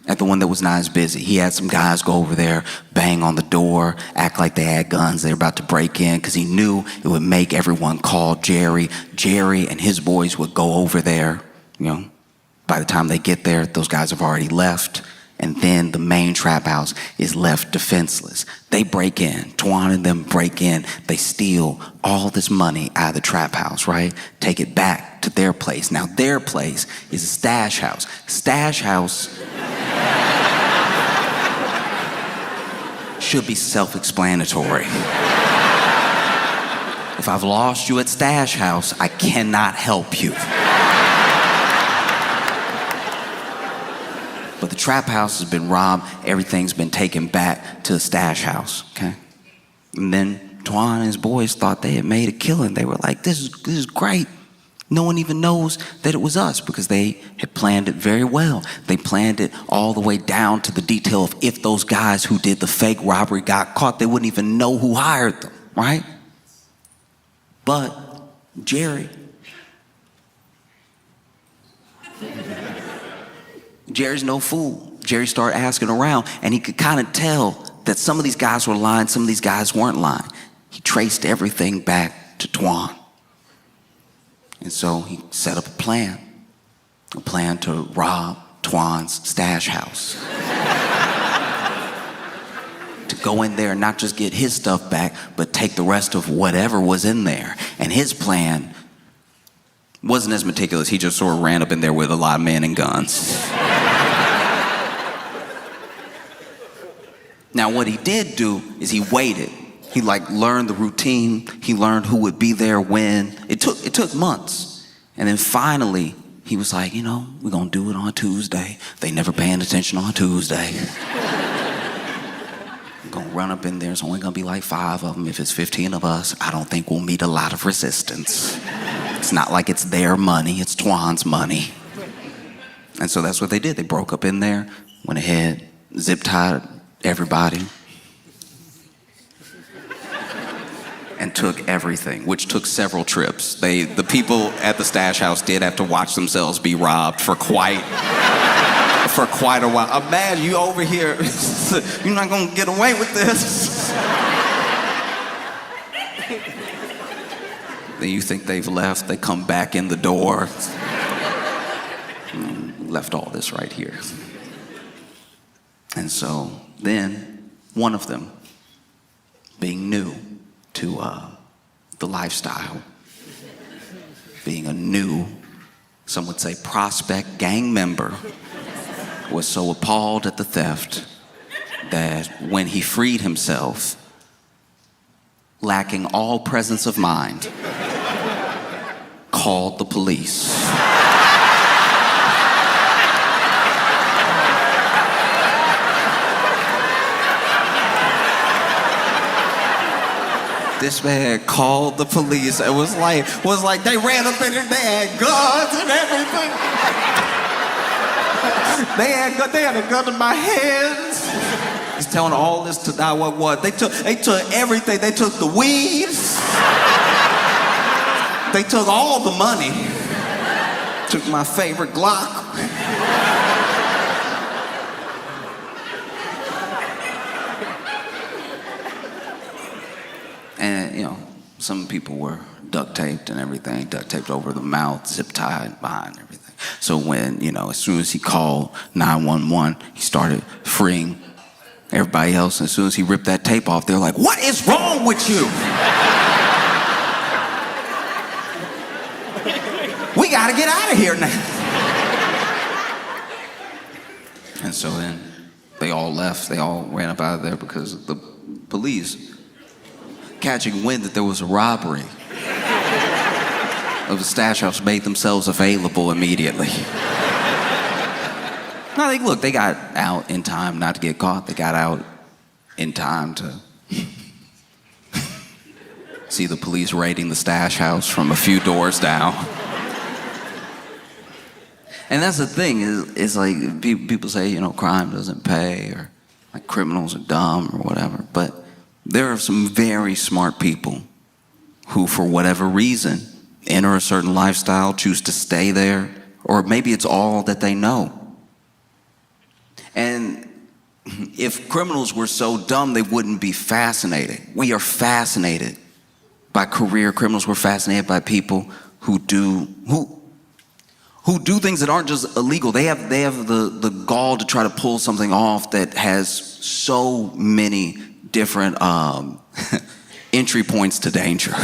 at the one that was not as busy. He had some guys go over there, bang on the door, act like they had guns, they were about to break in, because he knew it would make everyone call Jerry. Jerry and his boys would go over there, you know. By the time they get there, those guys have already left, and then the main trap house is left defenseless. They break in, Twan and them break in, they steal all this money out of the trap house, right? Take it back to their place. Now their place is a stash house. Stash house should be self-explanatory. If I've lost you at Stash House, I cannot help you. But the trap house has been robbed, everything's been taken back to the Stash House, okay? And then Twan and his boys thought they had made a killing. They were like, this is great. No one even knows that it was us, because they had planned it very well. They planned it all the way down to the detail of if those guys who did the fake robbery got caught, they wouldn't even know who hired them, right? But Jerry's no fool. Jerry started asking around, and he could kind of tell that some of these guys were lying, some of these guys weren't lying. He traced everything back to Twan. And so he set up a plan to rob Twan's stash house. To go in there and not just get his stuff back, but take the rest of whatever was in there. And his plan wasn't as meticulous. He just sort of ran up in there with a lot of men and guns. Now what he did do is he waited. He learned the routine. He learned who would be there when. It took months. And then finally, he was like, we're gonna do it on Tuesday. They never paying attention on Tuesday. I'm gonna run up in there. It's only gonna be like 5 of them. If it's 15 of us, I don't think we'll meet a lot of resistance. It's not like it's their money, it's Twan's money. And so that's what they did. They broke up in there, went ahead, zip-tied everybody, and took everything, which took several trips. The people at the stash house did have to watch themselves be robbed for quite a while. Imagine you over here, you're not gonna get away with this. Then you think they've left, they come back in the door. Left all this right here. And so then one of them, being new to the lifestyle, being a new, some would say prospect gang member, was so appalled at the theft that when he freed himself, lacking all presence of mind, called the police. This man called the police. It was like they ran up in there, they had guns and everything. They had a gun in my hands. He's telling all this to 911. They took everything. They took the weed. They took all the money. Took my favorite Glock. And, you know, some people were duct taped and everything, duct taped over the mouth, zip tied behind everything. So when, you know, as soon as he called 911, he started freeing everybody else. And as soon as he ripped that tape off, they're like, "What is wrong with you? We gotta get out of here now." And so then they all left. They all ran up out of there because the police, catching wind that there was a robbery of the stash house, made themselves available immediately. No, they got out in time not to get caught. They got out in time to see the police raiding the stash house from a few doors down. And that's the thing, is like people say, you know, crime doesn't pay, or like criminals are dumb or whatever, but there are some very smart people who, for whatever reason, enter a certain lifestyle, choose to stay there, or maybe it's all that they know. And if criminals were so dumb, they wouldn't be fascinated. We are fascinated by career criminals. We're fascinated by people who do things that aren't just illegal. They have the gall to try to pull something off that has so many different entry points to danger.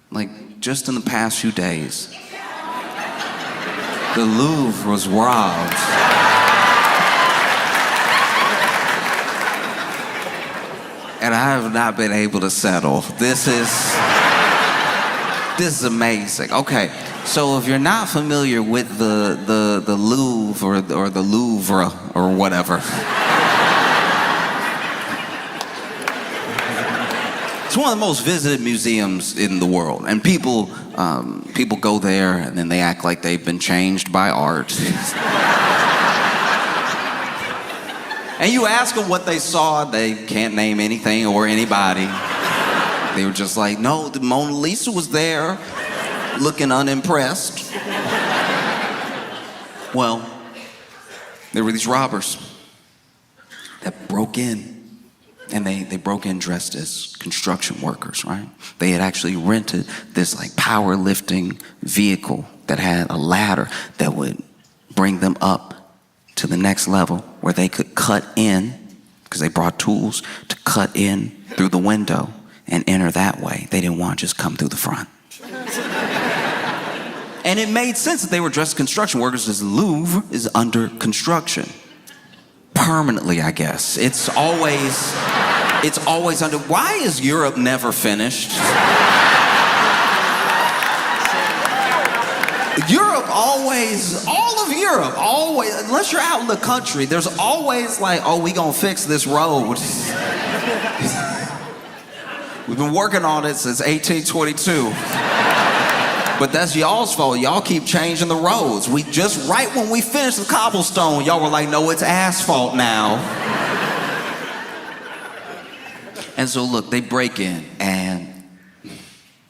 Like, just in the past few days, the Louvre was robbed. And I have not been able to settle. This is amazing. Okay, so if you're not familiar with the Louvre or the Louvre or whatever, it's one of the most visited museums in the world, and people go there and then they act like they've been changed by art. And you ask them what they saw, they can't name anything or anybody. They were just like, "No, the Mona Lisa was there, looking unimpressed." Well, there were these robbers that broke in. And they broke in dressed as construction workers, right? They had actually rented this like powerlifting vehicle that had a ladder that would bring them up to the next level where they could cut in, because they brought tools to cut in through the window and enter that way. They didn't want to just come through the front. And it made sense that they were dressed as construction workers, because the Louvre is under construction. Permanently, I guess. It's always under. Why is Europe never finished? Europe always, all of Europe, always, unless you're out in the country, there's always like, "Oh, we gonna fix this road." We've been working on it since 1822. But that's y'all's fault. Y'all keep changing the roads. We just, right when we finished the cobblestone, y'all were like, "No, it's asphalt now." And so look, they break in, and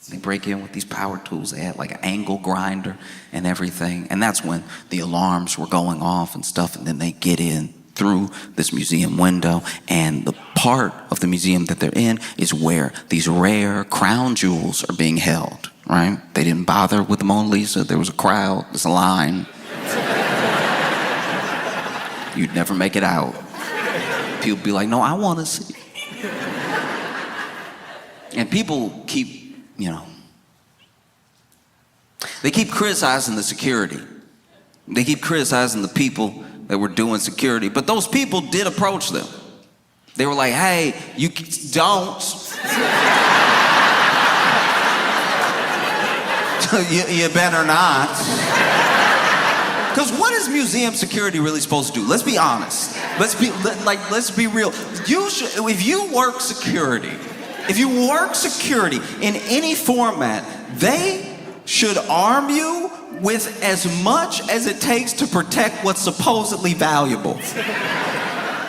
they break in with these power tools. They had like an angle grinder and everything. And that's when the alarms were going off and stuff. And then they get in through this museum window, and the part of the museum that they're in is where these rare crown jewels are being held. Right? They didn't bother with the Mona Lisa. There was a crowd, there's a line. You'd never make it out. People be like, "No, I want to see." And people keep, they keep criticizing the security. They keep criticizing the people that were doing security, but those people did approach them. They were like, hey, you don't. you better not. Because what is museum security really supposed to do? Let's be honest. Let's be real. If you work security in any format, they should arm you with as much as it takes to protect what's supposedly valuable.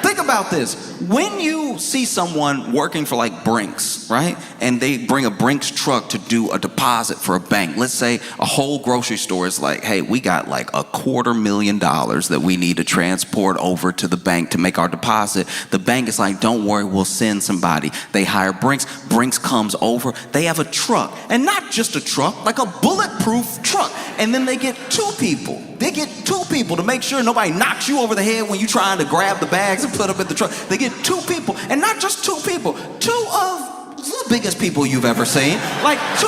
Think about this. When you see someone working for like Brinks, right? And they bring a Brinks truck to do a deposit for a bank. Let's say a whole grocery store is like, hey, we got like $250,000 that we need to transport over to the bank to make our deposit. The bank is like, don't worry, we'll send somebody. They hire Brinks. Brinks comes over. They have a truck. And not just a truck, like a bulletproof truck. And then they get two people. They get two people to make sure nobody knocks you over the head when you're trying to grab the bags and put them in the truck. They get two people, and not just two people, two of the biggest people you've ever seen. Like two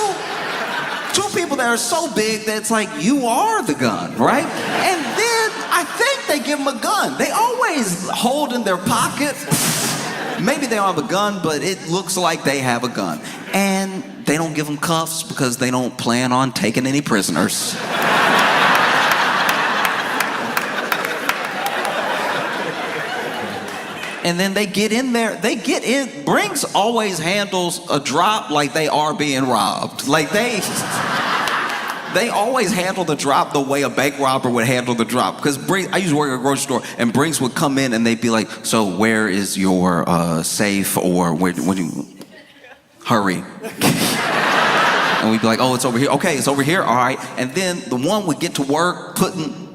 people that are so big that it's like, you are the gun, right? And then I think they give them a gun. They always hold in their pocket. Maybe they don't have a gun, but it looks like they have a gun. And they don't give them cuffs because they don't plan on taking any prisoners. And then they get in there, Brinks always handles a drop like they are being robbed. Like they always handle the drop the way a bank robber would handle the drop. Because I used to work at a grocery store, and Brinks would come in and they'd be like, so where is your safe, or where do you, hurry. And we'd be like, oh, it's over here. Okay, it's over here, all right. And then the one would get to work putting,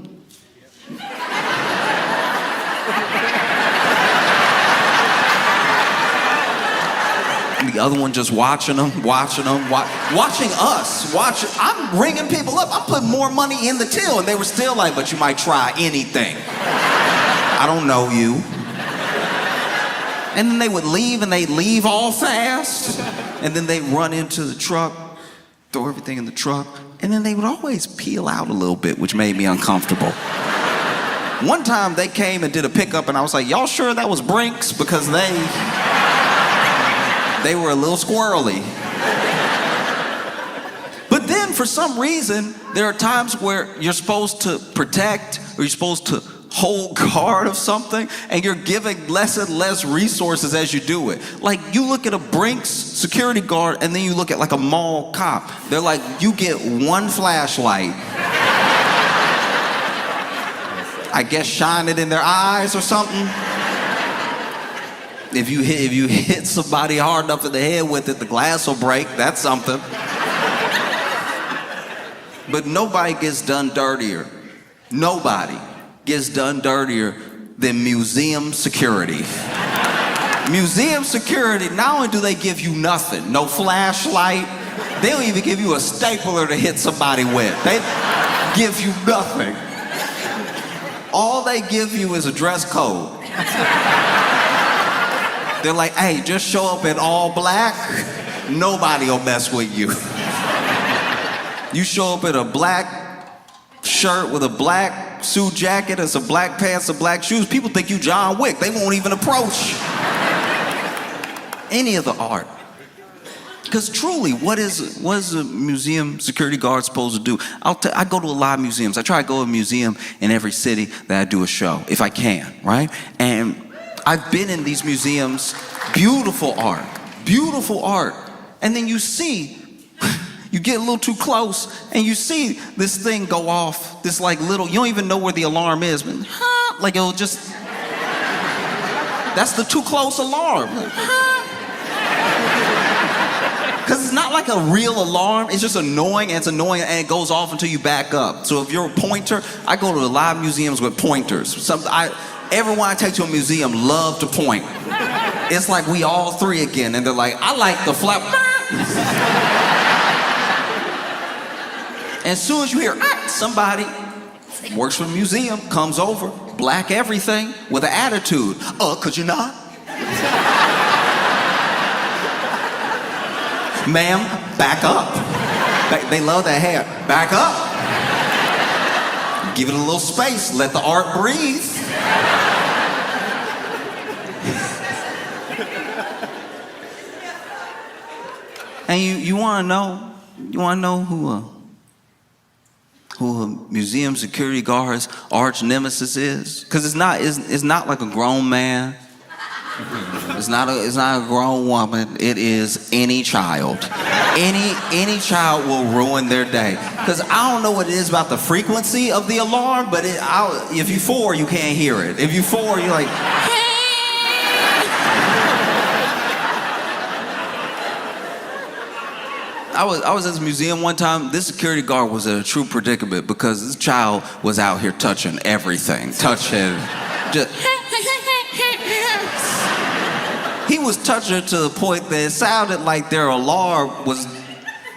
the other one just watching us. I'm ringing people up. I'm putting more money in the till, and they were still like, but you might try anything. I don't know you. And then they would leave, and they'd leave all fast. And then they'd run into the truck, throw everything in the truck, and then they would always peel out a little bit, which made me uncomfortable. One time they came and did a pickup, and I was like, y'all sure that was Brinks? Because they were a little squirrely. But then for some reason, there are times where you're supposed to protect, or you're supposed to hold guard of something, and you're giving less and less resources as you do it. Like, you look at a Brinks security guard, and then you look at like a mall cop. They're like, you get one flashlight. I guess shine it in their eyes or something. If you hit somebody hard enough in the head with it, the glass will break. That's something. But nobody gets done dirtier. Nobody gets done dirtier than museum security. Museum security, not only do they give you nothing, no flashlight, they don't even give you a stapler to hit somebody with. They give you nothing. All they give you is a dress code. They're like, hey, just show up in all black, nobody will mess with you. You show up in a black shirt with a black suit jacket and some black pants and black shoes, people think you John Wick. They won't even approach any of the art. Because truly, what is a museum security guard supposed to do? I go to a lot of museums. I try to go to a museum in every city that I do a show, if I can, right? And I've been in these museums, beautiful art. And then you see, you get a little too close, and you see this thing go off, this like little, you don't even know where the alarm is, but like it'll just, that's the too close alarm. Because it's not like a real alarm, it's just annoying, and it goes off until you back up. So if you're a pointer, I go to a lot of museums with pointers. Everyone I take to a museum love to point. It's like we all three again, and they're like, I like the flap. As soon as you hear somebody works for the museum, comes over, black everything, with an attitude. Could you not? Ma'am, back up. They love that hair. Back up. Give it a little space. Let the art breathe. And you want to know? You want to know who a museum security guard's arch nemesis is? Because it's not like a grown man. It's not a grown woman. It is any child. Any child will ruin their day. Because I don't know what it is about the frequency of the alarm, but if you're 4, you can't hear it. If you're 4, you're like. I was at this museum one time. This security guard was in a true predicament because this child was out here touching everything. He was touching it to the point that it sounded like their alarm was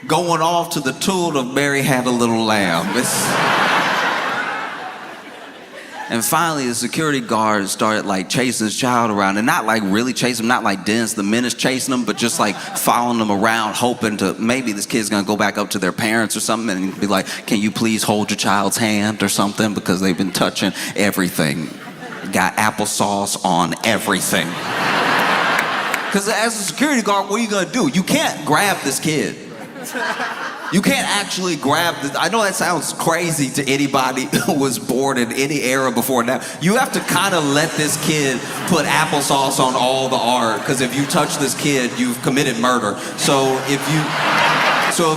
going off to the tune of Mary Had a Little Lamb. And finally, the security guard started like chasing his child around, and not like really chasing him, not like Dennis the Menace chasing him, but just like following them around, hoping to maybe this kid's gonna go back up to their parents or something and be like, "Can you please hold your child's hand or something?" Because they've been touching everything, got applesauce on everything. Because as a security guard, what are you gonna do? You can't grab this kid. You can't actually grab this. I know that sounds crazy to anybody who was born in any era before now. You have to kind of let this kid put applesauce on all the art, because if you touch this kid, you've committed murder. So if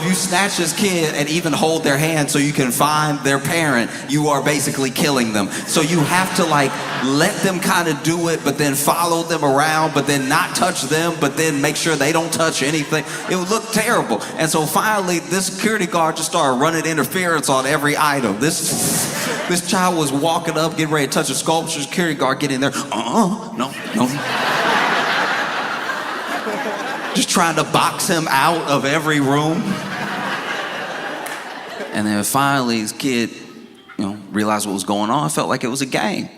you snatch this kid and even hold their hand so you can find their parent, you are basically killing them. So you have to like let them kind of do it, but then follow them around, but then not touch them, but then make sure they don't touch anything. It would look terrible. And so finally, this security guard just started running interference on every item. This child was walking up, getting ready to touch a sculpture. Security guard get in there. No. Just trying to box him out of every room. And then finally, this kid, realized what was going on. It felt like it was a game.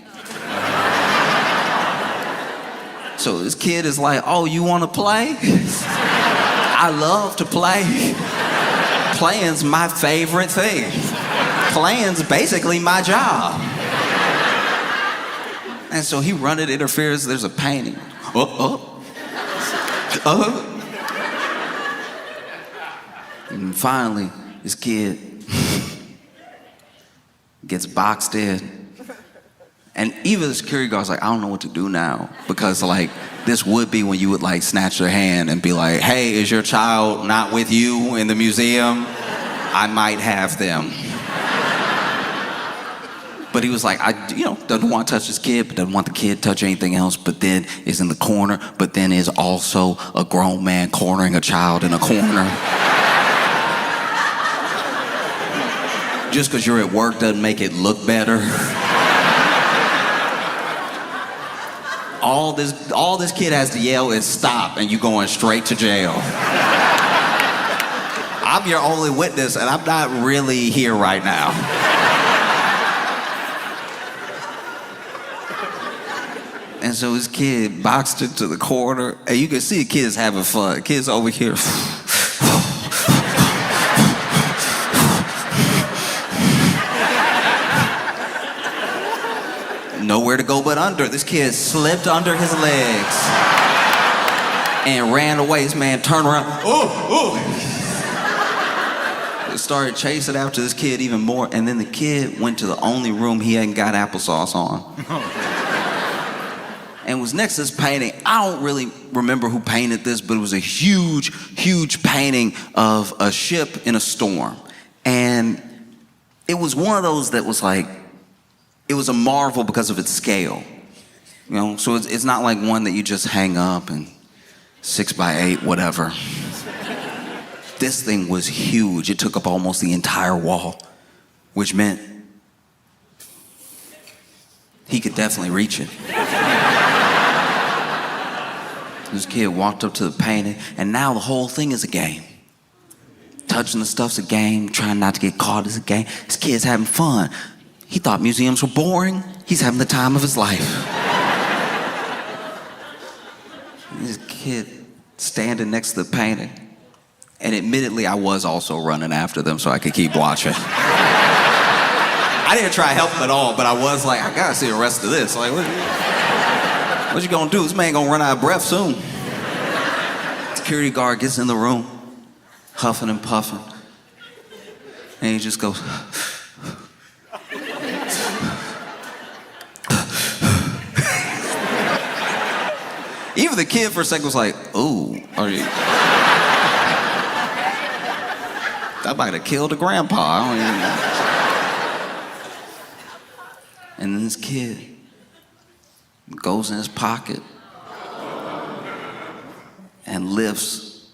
So this kid is like, "Oh, you want to play? I love to play. Playing's my favorite thing. Playing's basically my job." And so he running interference. There's a painting. And finally, this kid gets boxed in. And even the security guard's like, "I don't know what to do now." Because like, this would be when you would like snatch their hand and be like, "Hey, is your child not with you in the museum? I might have them." But he was like, doesn't want to touch his kid, but doesn't want the kid to touch anything else, but then is in the corner, but then is also a grown man cornering a child in a corner. Just because you're at work doesn't make it look better. All this kid has to yell is "stop," and you going straight to jail. I'm your only witness, and I'm not really here right now. And so his kid boxed into the corner, and you can see the kids having fun. Kids over here. Nowhere to go but under. This kid slipped under his legs and ran away. This man turned around. Started chasing after this kid even more, and then the kid went to the only room he hadn't got applesauce on. And was next to this painting. I don't really remember who painted this, but it was a huge, huge painting of a ship in a storm. And it was one of those that was like, it was a marvel because of its scale. So it's not like one that you just hang up and 6x8, whatever. This thing was huge. It took up almost the entire wall, which meant he could definitely reach it. This kid walked up to the painting, and now the whole thing is a game. Touching the stuff's a game, trying not to get caught is a game. This kid's having fun. He thought museums were boring. He's having the time of his life. This kid standing next to the painting. And admittedly, I was also running after them so I could keep watching. I didn't try to help him at all, but I was like, I gotta see the rest of this. Like, what you gonna do? This man gonna run out of breath soon. Security guard gets in the room, huffing and puffing, and he just goes, even the kid for a second was like, ooh, are you? That might have killed a grandpa. I don't even know. And then this kid goes in his pocket and lifts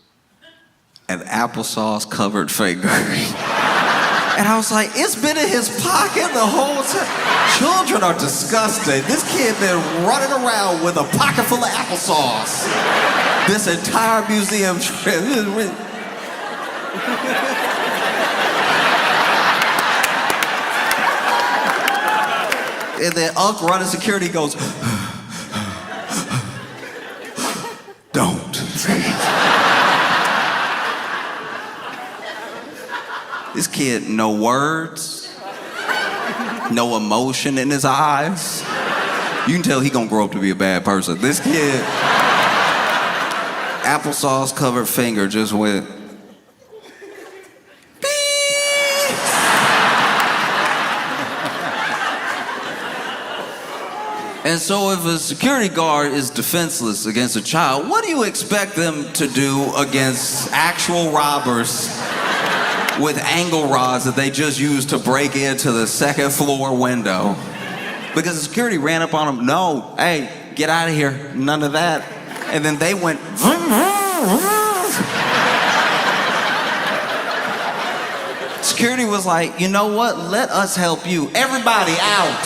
an applesauce covered finger. And I was like, it's been in his pocket the whole time. Children are disgusting. This kid been running around with a pocket full of applesauce this entire museum trip. And then Unc running security goes, don't. This kid, no words, no emotion in his eyes. You can tell he gonna grow up to be a bad person. This kid, applesauce covered finger just went, and so if a security guard is defenseless against a child, what do you expect them to do against actual robbers with angle rods that they just used to break into the second floor window? Because the security ran up on them, no, hey, get out of here, none of that. And then they went, vroom, vroom, vroom. Security was like, you know what, let us help you. Everybody out.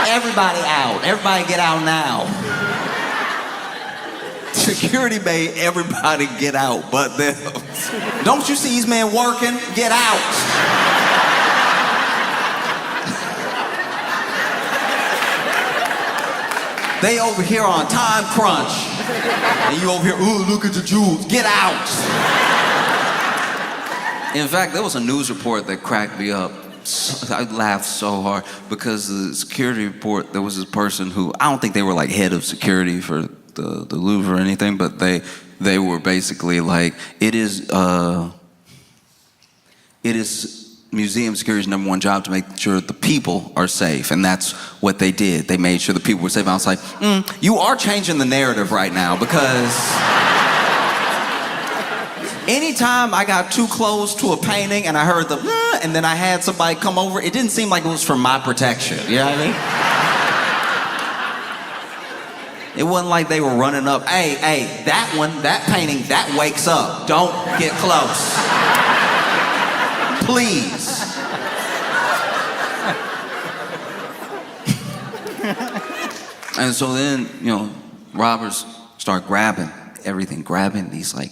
Everybody out. Everybody get out now. Security made everybody get out but them. Don't you see these men working? Get out. They over here on time crunch. And you over here, ooh, look at the jewels. Get out. In fact, there was a news report that cracked me up. I laughed so hard because the security report, there was this person who, I don't think they were like head of security for the Louvre or anything, but they were basically like, it is museum security's #1 job to make sure the people are safe, and that's what they did. They made sure the people were safe. And I was like, you are changing the narrative right now, because anytime I got too close to a painting and I heard the and then I had somebody come over, it didn't seem like it was for my protection. You know what I mean? It wasn't like they were running up, hey, that one, that painting, that wakes up. Don't get close. Please. And so then, robbers start grabbing everything, grabbing these like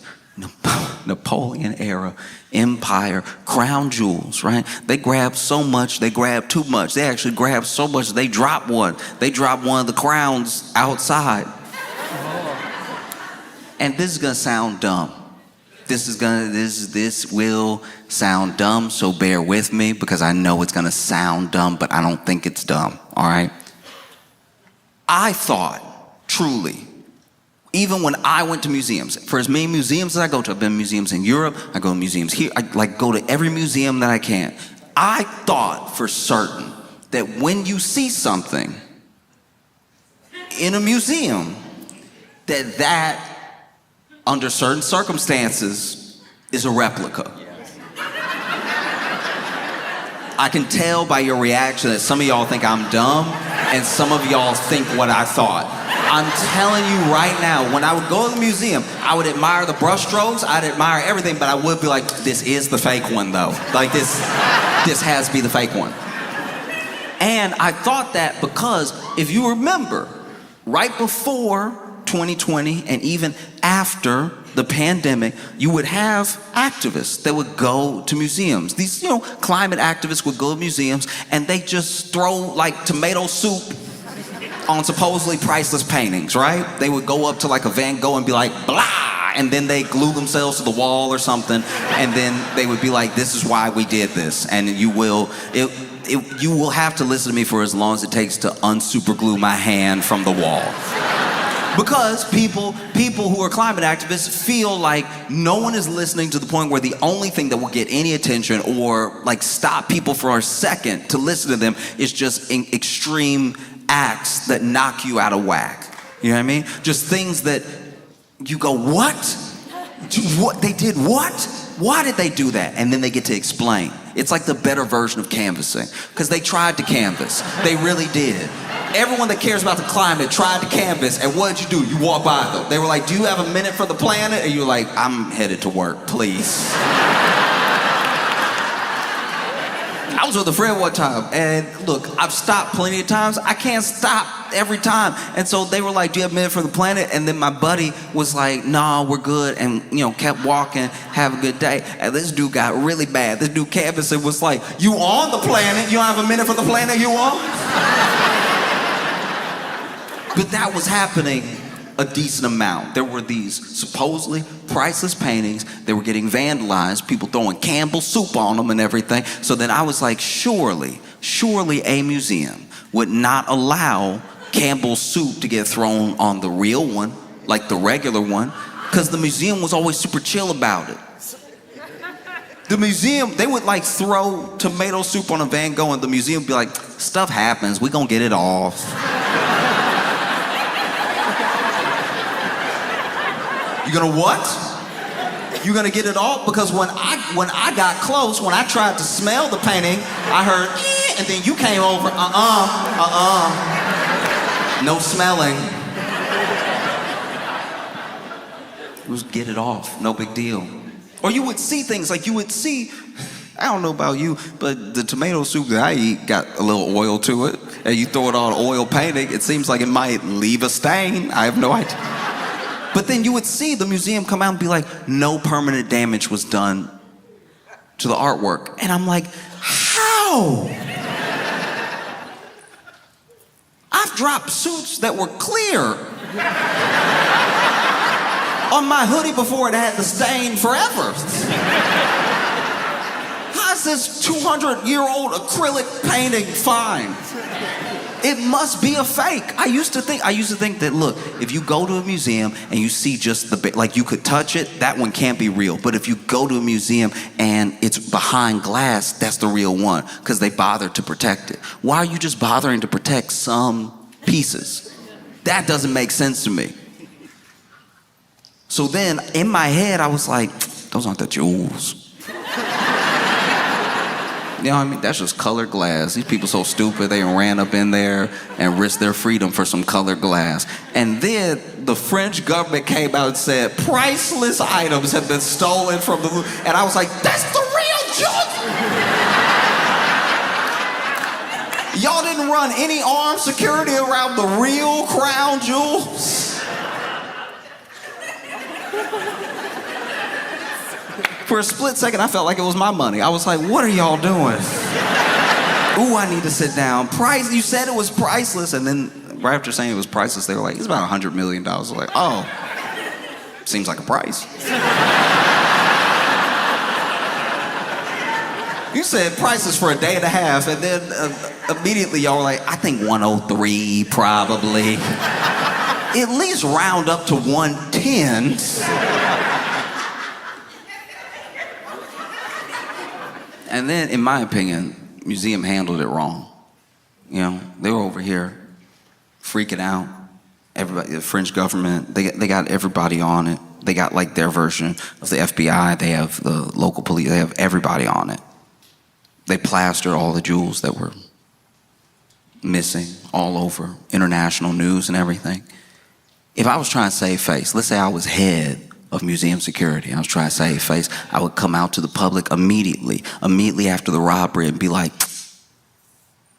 Napoleon era empire crown jewels, right? They grab so much, they grab too much. They actually grab so much they drop one. They drop one of the crowns outside. And this is gonna sound dumb. This will sound dumb, so bear with me, because I know it's gonna sound dumb, but I don't think it's dumb, all right? I thought, truly, even when I went to museums, for as many museums as I go to, I've been to museums in Europe, I go to museums here, I go to every museum that I can. I thought for certain that when you see something in a museum, that under certain circumstances is a replica. I can tell by your reaction that some of y'all think I'm dumb and some of y'all think what I thought. I'm telling you right now, when I would go to the museum, I would admire the brushstrokes, I'd admire everything, but I would be like, this is the fake one though. Like this has to be the fake one. And I thought that because if you remember, right before 2020 and even after the pandemic, you would have activists that would go to museums. These, climate activists would go to museums and they just throw like tomato soup on supposedly priceless paintings, right? They would go up to like a Van Gogh and be like, blah, and then they glue themselves to the wall or something, and then they would be like, this is why we did this, and you will have to listen to me for as long as it takes to unsuperglue my hand from the wall. Because people who are climate activists feel like no one is listening to the point where the only thing that will get any attention or like stop people for a second to listen to them is just extreme acts that knock you out of whack. You know what I mean? Just things that you go, what? What? They did what? Why did they do that? And then they get to explain. It's like the better version of canvassing. Because they tried to canvass. They really did. Everyone that cares about the climate tried to canvass, and what did you do? You walk by them. They were like, do you have a minute for the planet? And you're like, I'm headed to work, please. I was with a friend one time, and look, I've stopped plenty of times. I can't stop every time. And so they were like, do you have a minute for the planet? And then my buddy was like, nah, we're good, and kept walking, have a good day. And this dude got really bad. This dude canvassed and was like, you on the planet? You don't have a minute for the planet you on? But that was happening a decent amount. There were these supposedly priceless paintings. They were getting vandalized, people throwing Campbell soup on them and everything. So then I was like, surely a museum would not allow Campbell's soup to get thrown on the real one, like the regular one, because the museum was always super chill about it. The museum, they would like throw tomato soup on a Van Gogh and the museum would be like, stuff happens, we gonna get it off. You gonna what? You gonna get it off? Because when I got close, when I tried to smell the painting, I heard, and then you came over, no smelling. It was get it off, no big deal. Or you would see things like I don't know about you, but the tomato soup that I eat got a little oil to it, and you throw it on oil painting, it seems like it might leave a stain. I have no idea. But then you would see the museum come out and be like, no permanent damage was done to the artwork. And I'm like, how? I've dropped suits that were clear on my hoodie before it had the stain forever. How's this 200-year-old acrylic painting fine? It must be a fake. I used to think that, look, if you go to a museum and you see just like you could touch it, that one can't be real. But if you go to a museum and it's behind glass, that's the real one, because they bothered to protect it. Why are you just bothering to protect some pieces? That doesn't make sense to me. So then, in my head, I was like, those aren't the jewels. You know what I mean? That's just colored glass. These people so stupid, they ran up in there and risked their freedom for some colored glass. And then the French government came out and said, priceless items have been stolen from the Louvre. And I was like, that's the real junk! Y'all didn't run any armed security around the real crown jewels? For a split second, I felt like it was my money. I was like, what are y'all doing? Ooh, I need to sit down. You said it was priceless, and then right after saying it was priceless, they were like, it's about $100 million. I was like, oh, seems like a price. You said priceless for a day and a half, and then immediately y'all were like, I think 103 probably. At least round up to 110. And then, in my opinion, museum handled it wrong. They were over here freaking out. Everybody, the French government, they got everybody on it. They got like their version of the FBI. They have the local police. They have everybody on it. They plastered all the jewels that were missing all over international news and everything. If I was trying to save face, let's say I was head of museum security, I was trying to save face, I would come out to the public immediately after the robbery and be like,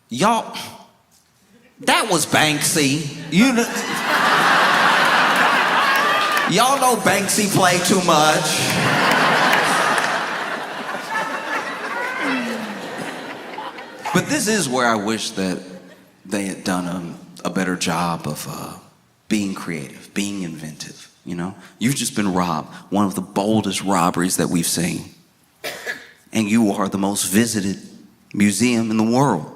y'all, that was Banksy. Y'all know Banksy played too much. But this is where I wish that they had done a better job of being creative, being inventive. You've just been robbed, one of the boldest robberies that we've seen. And you are the most visited museum in the world.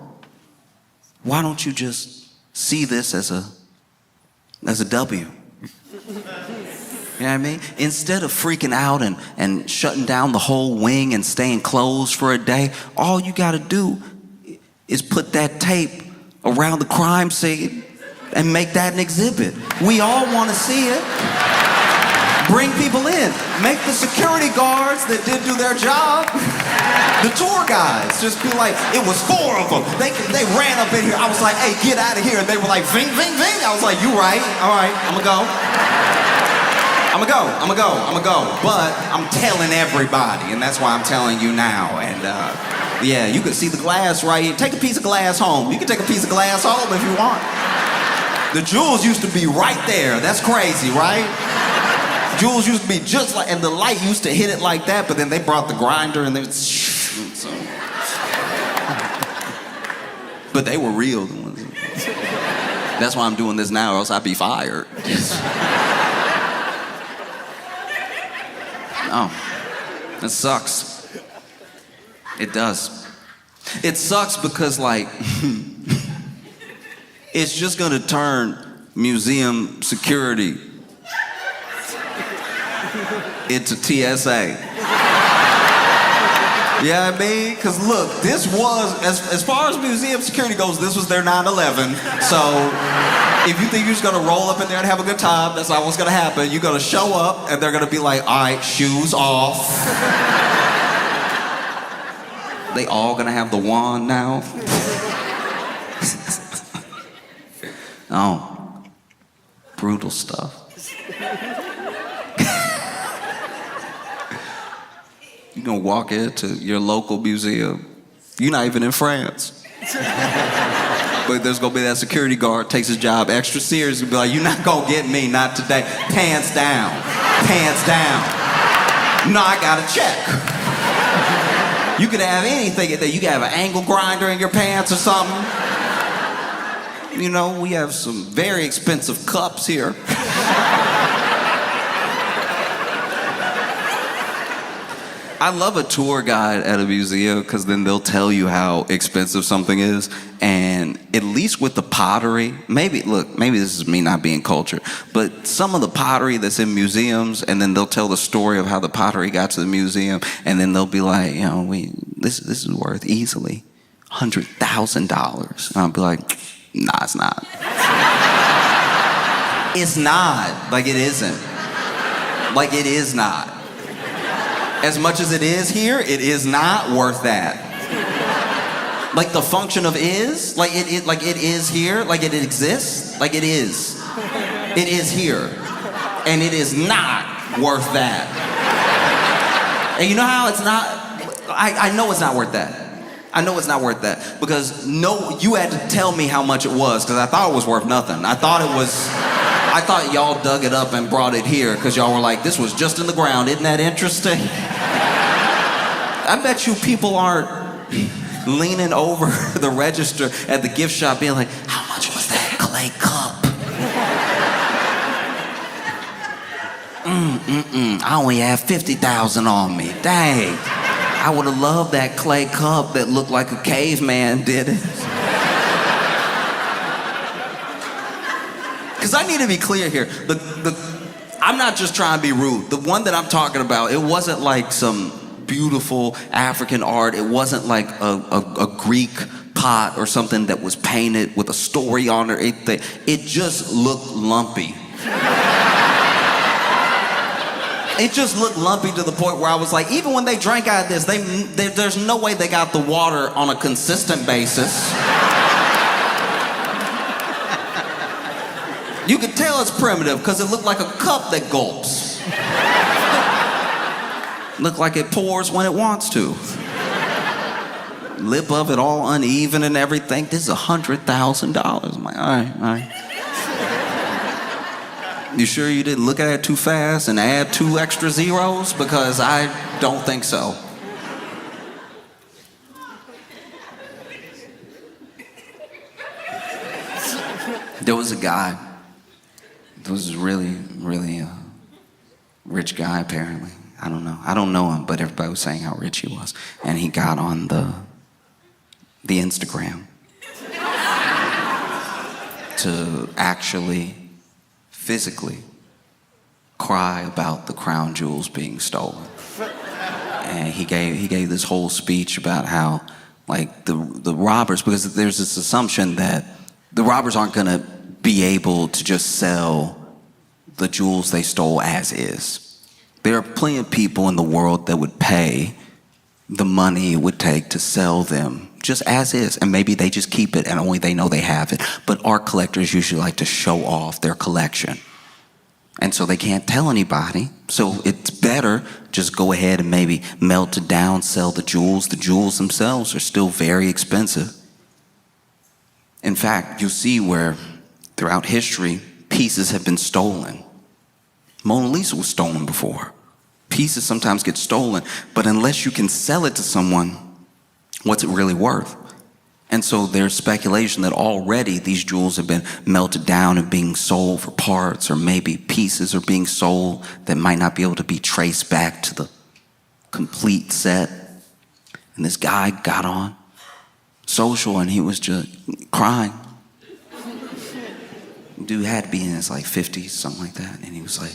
Why don't you just see this as a W? You know what I mean? Instead of freaking out and shutting down the whole wing and staying closed for a day, all you gotta do is put that tape around the crime scene and make that an exhibit. We all wanna see it. Bring people in. Make the security guards that did do their job, the tour guides, just be like, it was 4 of them. They ran up in here. I was like, hey, get out of here. And they were like, ving, ving, ving. I was like, you right. All right, I'm gonna go. But I'm telling everybody, and that's why I'm telling you now. And yeah, you can see the glass right here. Take a piece of glass home. You can take a piece of glass home if you want. The jewels used to be right there. That's crazy, right? Jewels used to be just like, and the light used to hit it like that, but then they brought the grinder and they was, so. But they were real the ones. That's why I'm doing this now, or else I'd be fired. Oh, it sucks. It does. It sucks because, like, it's just gonna turn museum security into TSA. Yeah, I mean, because look, this was, as far as museum security goes, this was their 9/11. So if you think you're just gonna roll up in there and have a good time, that's not what's gonna happen. You're gonna show up and they're gonna be like, all right, shoes off. They all gonna have the wand now. Oh, brutal stuff. You're gonna walk into your local museum. You're not even in France. But there's gonna be that security guard, takes his job extra serious, and be like, you're not gonna get me, not today. Pants down. Pants down. No, I got a check. You could have anything in there. You could have an angle grinder in your pants or something. You know, we have some very expensive cups here. I love a tour guide at a museum because then they'll tell you how expensive something is. And at least with the pottery, maybe this is me not being cultured, but some of the pottery that's in museums, and then they'll tell the story of how the pottery got to the museum, and then they'll be like, you know, this is worth easily $100,000. And I'll be like, nah, it's not. It's not. Like, it isn't. Like, it is not. As much as it is here, it is not worth that. Like the function of is, like it is here, like it exists, like it is. It is here. And it is not worth that. And you know how it's not? I know it's not worth that. I know it's not worth that. Because you had to tell me how much it was, because I thought it was worth nothing. I thought y'all dug it up and brought it here because y'all were like, this was just in the ground. Isn't that interesting? I bet you people aren't leaning over the register at the gift shop being like, how much was that clay cup? I only have 50,000 on me. Dang. I would have loved that clay cup that looked like a caveman did it. Because I need to be clear here. I'm not just trying to be rude. The one that I'm talking about, it wasn't like some beautiful African art. It wasn't like a Greek pot or something that was painted with a story on it. It just looked lumpy. It just looked lumpy to the point where I was like, even when they drank out of this, there's no way they got the water on a consistent basis. You could tell it's primitive because it looked like a cup that gulps. Looked like it pours when it wants to. Lip of it all uneven and everything. This is $100,000. I'm like, all right. You sure you didn't look at it too fast and add 2 extra zeros? Because I don't think so. There was a guy. There was a really rich guy, apparently. I don't know him, but everybody was saying how rich he was. And he got on the the Instagram to actually, physically cry about the crown jewels being stolen. And he gave this whole speech about how, like, the robbers, because there's this assumption that the robbers aren't gonna be able to just sell the jewels they stole as is. There are plenty of people in the world that would pay the money it would take to sell them just as is, and maybe they just keep it and only they know they have it. But art collectors usually like to show off their collection, and so they can't tell anybody. So it's better just go ahead and maybe melt it down, sell the jewels. The jewels themselves are still very expensive. In fact, you'll see where throughout history pieces have been stolen. Mona Lisa was stolen before. Pieces sometimes get stolen, but unless you can sell it to someone, what's it really worth? And so there's speculation that already these jewels have been melted down and being sold for parts, or maybe pieces are being sold that might not be able to be traced back to the complete set. And this guy got on social and he was just crying. Dude had to be in his like 50s, something like that, and he was like,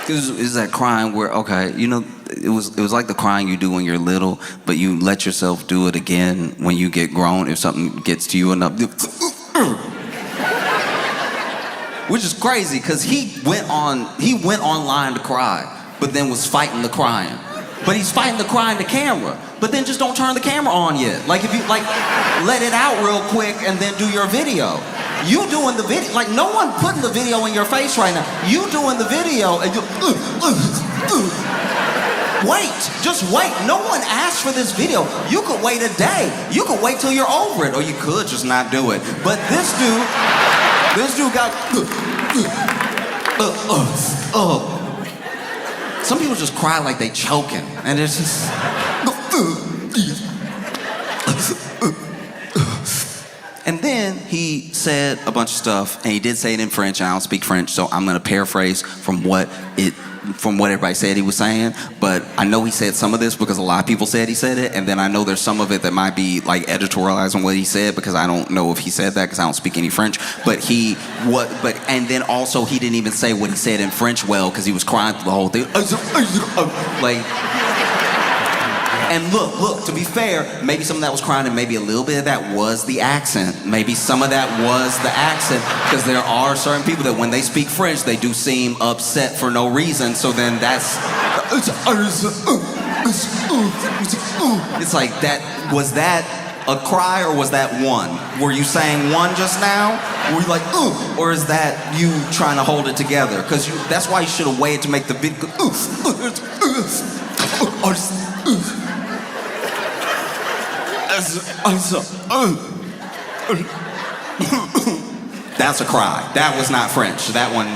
Is that crying where, okay, you know, it was like the crying you do when you're little, but you let yourself do it again when you get grown if something gets to you enough. Which is crazy, because he went online to cry, but then was fighting the crying. But he's fighting the crying to camera. But then just don't turn the camera on yet. Like, if you, like, let it out real quick and then do your video. You doing the video, like, no one putting the video in your face right now. You doing the video and you, wait, just wait. No one asked for this video. You could wait a day. You could wait till you're over it, or you could just not do it. But this dude got, some people just cry like they choking, and it's just, and then he said a bunch of stuff, and he did say it in French. I don't speak French, so I'm gonna paraphrase from what everybody said he was saying. But I know he said some of this because a lot of people said he said it, and then I know there's some of it that might be like editorialized on what he said, because I don't know if he said that because I don't speak any French. And then also he didn't even say what he said in French well, because he was crying through the whole thing. Like. And look, to be fair, maybe some of that was crying and maybe a little bit of that was the accent. Maybe some of that was the accent, because there are certain people that when they speak French, they do seem upset for no reason. So then that's, it's like, was that a cry or was that one? Were you saying one just now? Were you like, or is that you trying to hold it together? Because that's why you should have waited to make the video. That's a cry. That was not French. That one.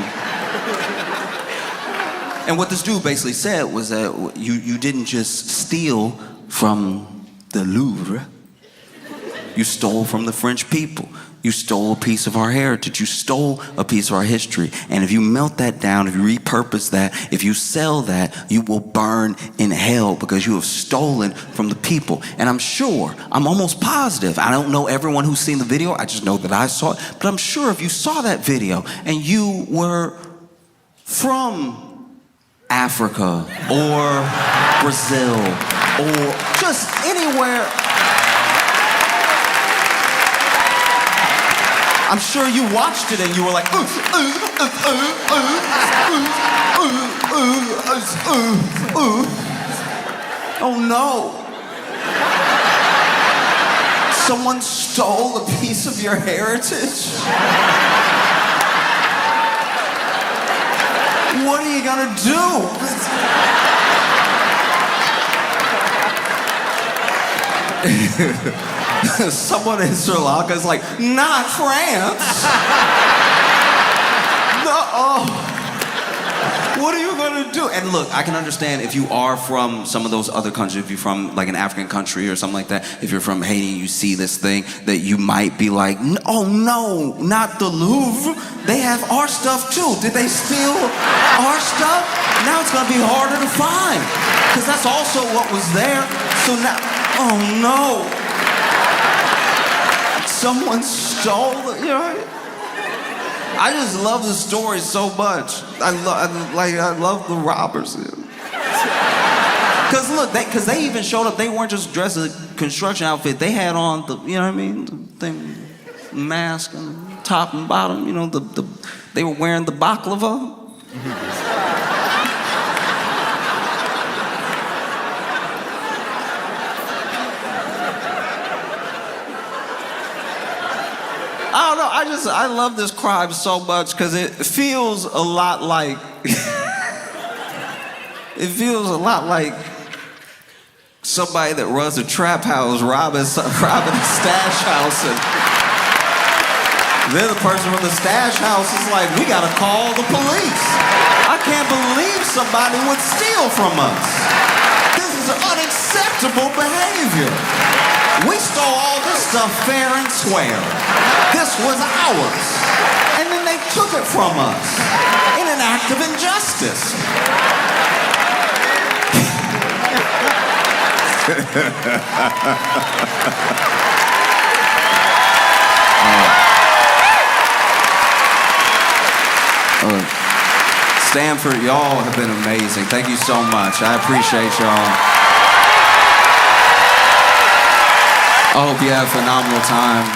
And what this dude basically said was that you didn't just steal from the Louvre. You stole from the French people. You stole a piece of our heritage. You stole a piece of our history. And if you melt that down, if you repurpose that, if you sell that, you will burn in hell, because you have stolen from the people. And I'm almost positive, I don't know everyone who's seen the video, I just know that I saw it, but I'm sure if you saw that video and you were from Africa or Brazil or just anywhere, I'm sure you watched it and you were like, oh no. Someone stole a piece of your heritage? What are you gonna do? Someone in Sri Lanka is like, not France. No. What are you gonna do? And look, I can understand if you are from some of those other countries, if you're from like an African country or something like that, if you're from Haiti and you see this thing, that you might be like, oh no, not the Louvre. They have our stuff too. Did they steal our stuff? Now it's gonna be harder to find. Because that's also what was there. So now, oh no. Someone stole it, you know? I just love the story so much. I love the robbers. Cause look, cause they even showed up. They weren't just dressed in a construction outfit. They had on the, you know what I mean, the thing, mask and top and bottom. You know, they were wearing the baklava. I don't know, I love this crime so much because it feels a lot like, it feels a lot like somebody that runs a trap house robbing a stash house, and then the person from the stash house is like, we gotta call the police. I can't believe somebody would steal from us. This is unacceptable behavior. We stole all this stuff fair and square. This was ours. And then they took it from us in an act of injustice. Stanford, y'all have been amazing. Thank you so much. I appreciate y'all. I hope you have a phenomenal time.